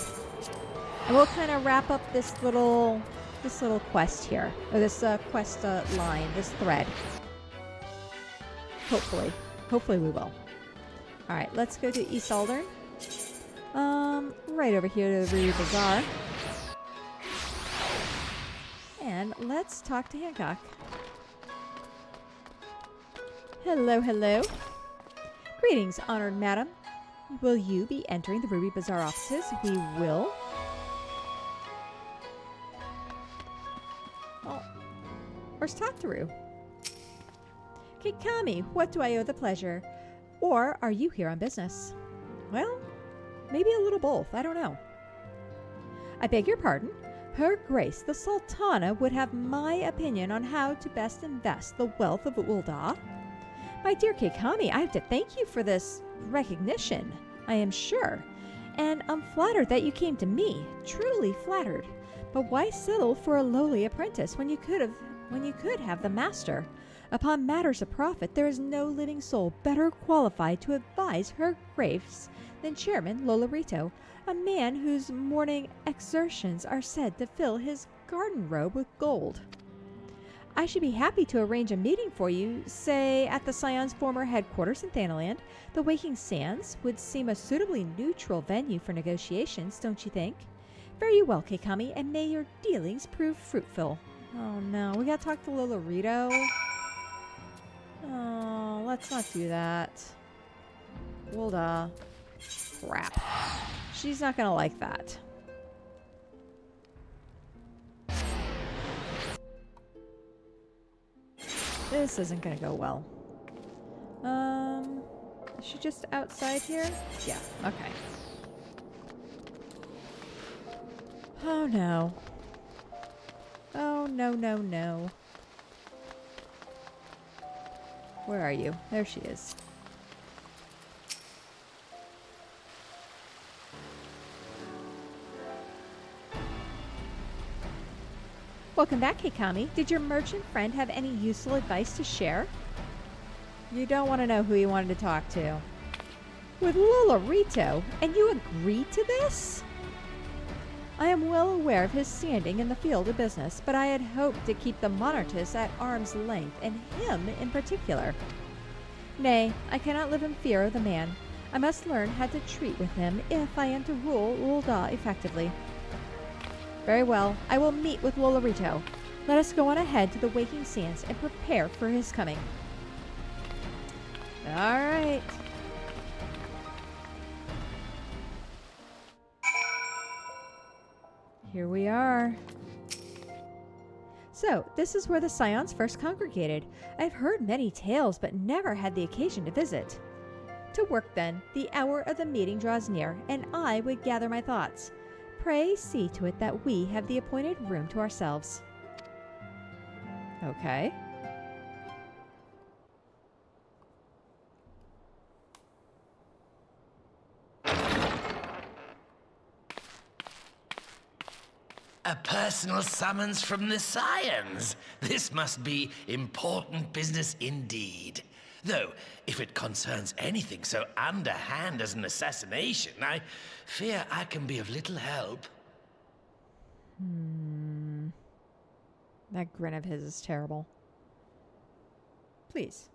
And we'll kind of wrap up this little quest here, or this quest line, this thread. Hopefully we will. All right, let's go to East Aldern. Right over here to the Ruby Bazaar, and let's talk to Hancock. Hello, hello. Greetings, honored madam. Will you be entering the Ruby Bazaar offices? We will. Where's Tataru? Keikami, what do I owe the pleasure? Or are you here on business? Well, maybe a little both. I don't know. I beg your pardon. Her Grace, the Sultana, would have my opinion on how to best invest the wealth of Ul'dah. My dear Keikami, I have to thank you for this recognition, I am sure. And I'm flattered that you came to me. Truly flattered. But why settle for a lowly apprentice when you could have the master? Upon matters of profit, there is no living soul better qualified to advise Her Grace than Chairman Lolorito, a man whose morning exertions are said to fill his garden robe with gold. I should be happy to arrange a meeting for you, say at the Scion's former headquarters in Thanaland. The Waking Sands would seem a suitably neutral venue for negotiations, don't you think? Very well, Keikami, and may your dealings prove fruitful. Oh no, we gotta talk to Lolorito. Oh, let's not do that. Ul'dah. crap. She's not gonna like that. This isn't gonna go well. Is she just outside here? Yeah, okay. Oh no. Oh no, no, no. Where are you? There she is. Welcome back, Keikami. Did your merchant friend have any useful advice to share? You don't want to know who you wanted to talk to. With Lolorito, and you agreed to this? I am well aware of his standing in the field of business, but I had hoped to keep the monarchist at arm's length, and him in particular. Nay, I cannot live in fear of the man. I must learn how to treat with him if I am to rule Ul'dah effectively. Very well, I will meet with Lolorito. Let us go on ahead to the Waking Sands and prepare for his coming. Alright. Here we are. So, this is where the Scions first congregated. I've heard many tales, but never had the occasion to visit. To work then, the hour of the meeting draws near, and I would gather my thoughts. Pray see to it that we have the appointed room to ourselves. Okay. A personal summons from the Scions. This must be important business indeed. Though, if it concerns anything so underhand as an assassination, I fear I can be of little help. That grin of his is terrible. Please.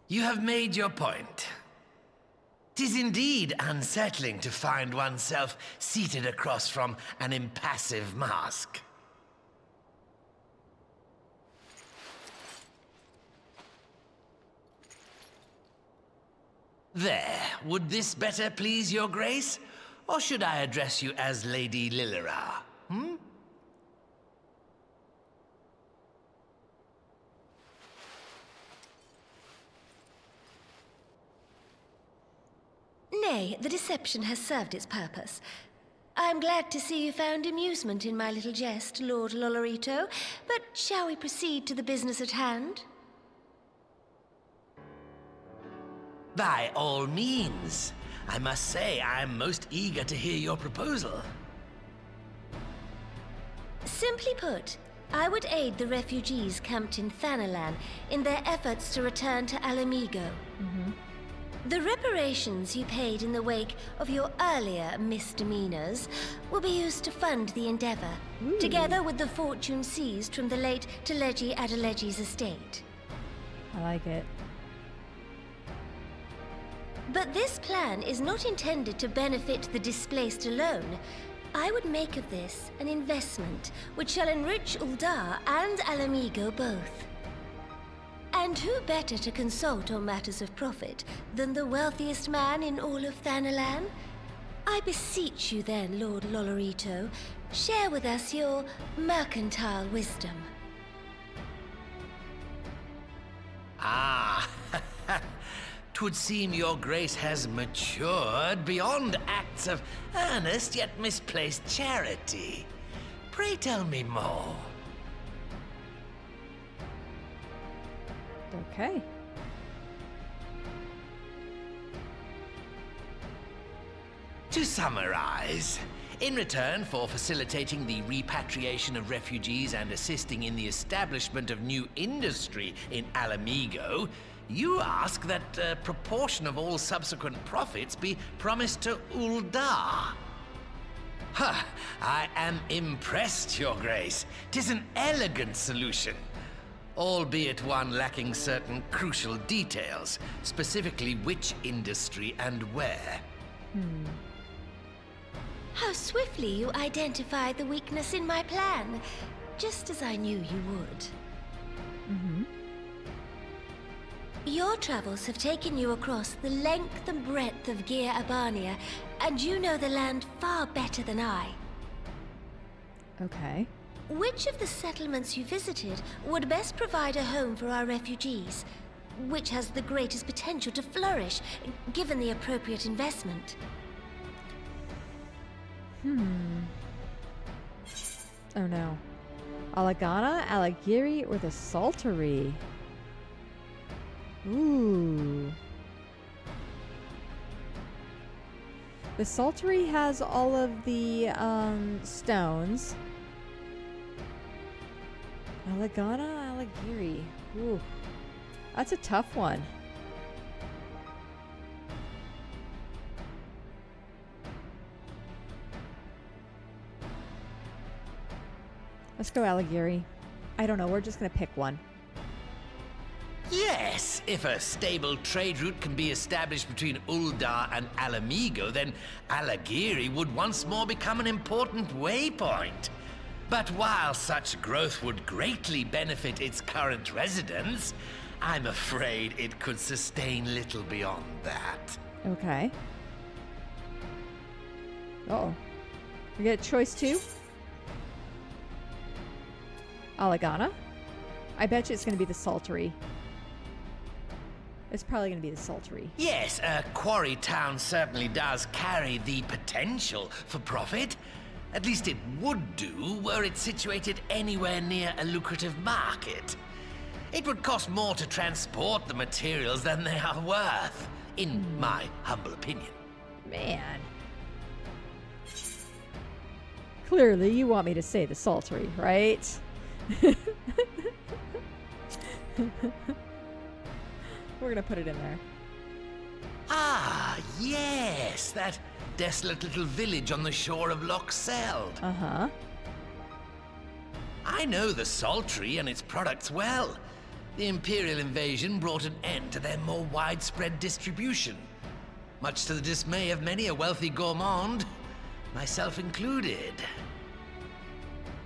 You have made your point. 'Tis indeed unsettling to find oneself seated across from an impassive mask. There, would this better please your grace? Or should I address you as Lady Lilira? Nay, the deception has served its purpose. I am glad to see you found amusement in my little jest, Lord Lolorito, but shall we proceed to the business at hand? By all means. I must say I am most eager to hear your proposal. Simply put, I would aid the refugees camped in Thanalan in their efforts to return to Alamigo. The reparations you paid in the wake of your earlier misdemeanors will be used to fund the endeavor, together with the fortune seized from the late Teleji Adeleji's estate. I like it. But this plan is not intended to benefit the displaced alone. I would make of this an investment which shall enrich Ul'dah and Alamigo both. And who better to consult on matters of profit than the wealthiest man in all of Thanalan? I beseech you then, Lord Lolorito, share with us your mercantile wisdom. Ah, 'twould seem your grace has matured beyond acts of earnest yet misplaced charity. Pray tell me more. Okay. To summarize, in return for facilitating the repatriation of refugees and assisting in the establishment of new industry in Alamigo, you ask that a proportion of all subsequent profits be promised to Ul'dah. I am impressed, your grace. 'Tis an elegant solution. albeit one lacking certain crucial details, specifically which industry and where. How swiftly you identified the weakness in my plan, just as I knew you would. Your travels have taken you across the length and breadth of Gir Abania, and you know the land far better than I. Okay. Which of the settlements you visited would best provide a home for our refugees? Which has the greatest potential to flourish, given the appropriate investment? Oh no. Alagana, Alagiri, or the Saltery? Ooh. The Saltery has all of the stones. Alagana, Alagiri. Ooh. That's a tough one. Let's go Alagiri. I don't know, we're just gonna pick one. Yes, if a stable trade route can be established between Uldar and Alamigo, then Alagiri would once more become an important waypoint. But while such growth would greatly benefit its current residents, I'm afraid it could sustain little beyond that. Okay. Uh-oh. We get choice 2? Alagana? I bet you it's going to be the Saltery. It's probably going to be the Saltery. Yes, a quarry town certainly does carry the potential for profit. At least it would do were it situated anywhere near a lucrative market. It would cost more to transport the materials than they are worth, in my humble opinion. Man. Clearly you want me to say the Saltery, right? We're gonna put it in there. Ah, yes, that desolate little village on the shore of Loch Seld. Uh-huh. I know the Saltery and its products well. The Imperial invasion brought an end to their more widespread distribution, much to the dismay of many a wealthy gourmand, myself included.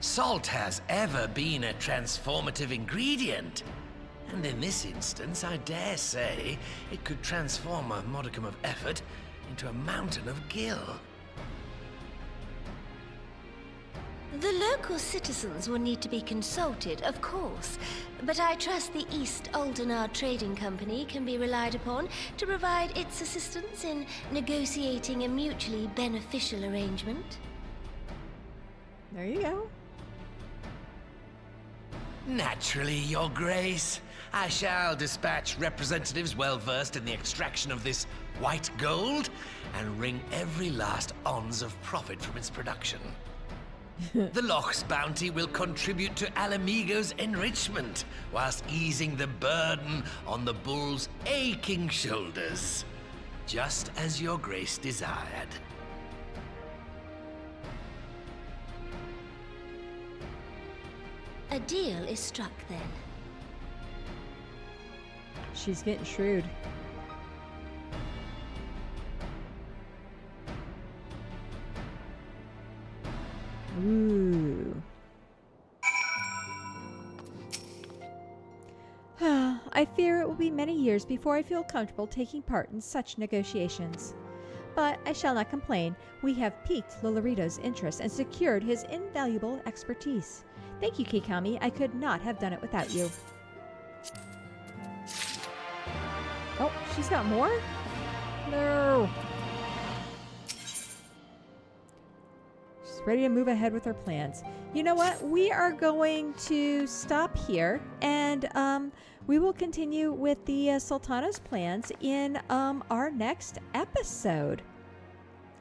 Salt has ever been a transformative ingredient, and in this instance, I dare say, it could transform a modicum of effort into a mountain of gill. The local citizens will need to be consulted, of course, but I trust the East Aldenar Trading Company can be relied upon to provide its assistance in negotiating a mutually beneficial arrangement. There you go. Naturally, Your Grace. I shall dispatch representatives well-versed in the extraction of this white gold and wring every last ons of profit from its production. The Loch's bounty will contribute to Alamigo's enrichment, whilst easing the burden on the bull's aching shoulders, just as Your Grace desired. A deal is struck then. She's getting shrewd. Ooh. I fear it will be many years before I feel comfortable taking part in such negotiations. But I shall not complain. We have piqued Lolorito's interest and secured his invaluable expertise. Thank you, Keikami. I could not have done it without you. Oh, she's got more? No. She's ready to move ahead with her plans. You know what? We are going to stop here, and we will continue with the Sultana's plans in our next episode.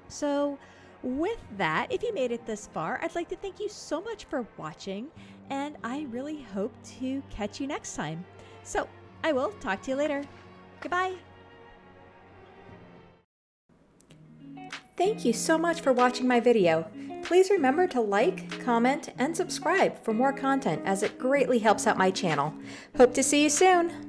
So, with that, if you made it this far, I'd like to thank you so much for watching, and I really hope to catch you next time. So, I will talk to you later. Goodbye. Thank you so much for watching my video. Please remember to like, comment, and subscribe for more content as it greatly helps out my channel. Hope to see you soon!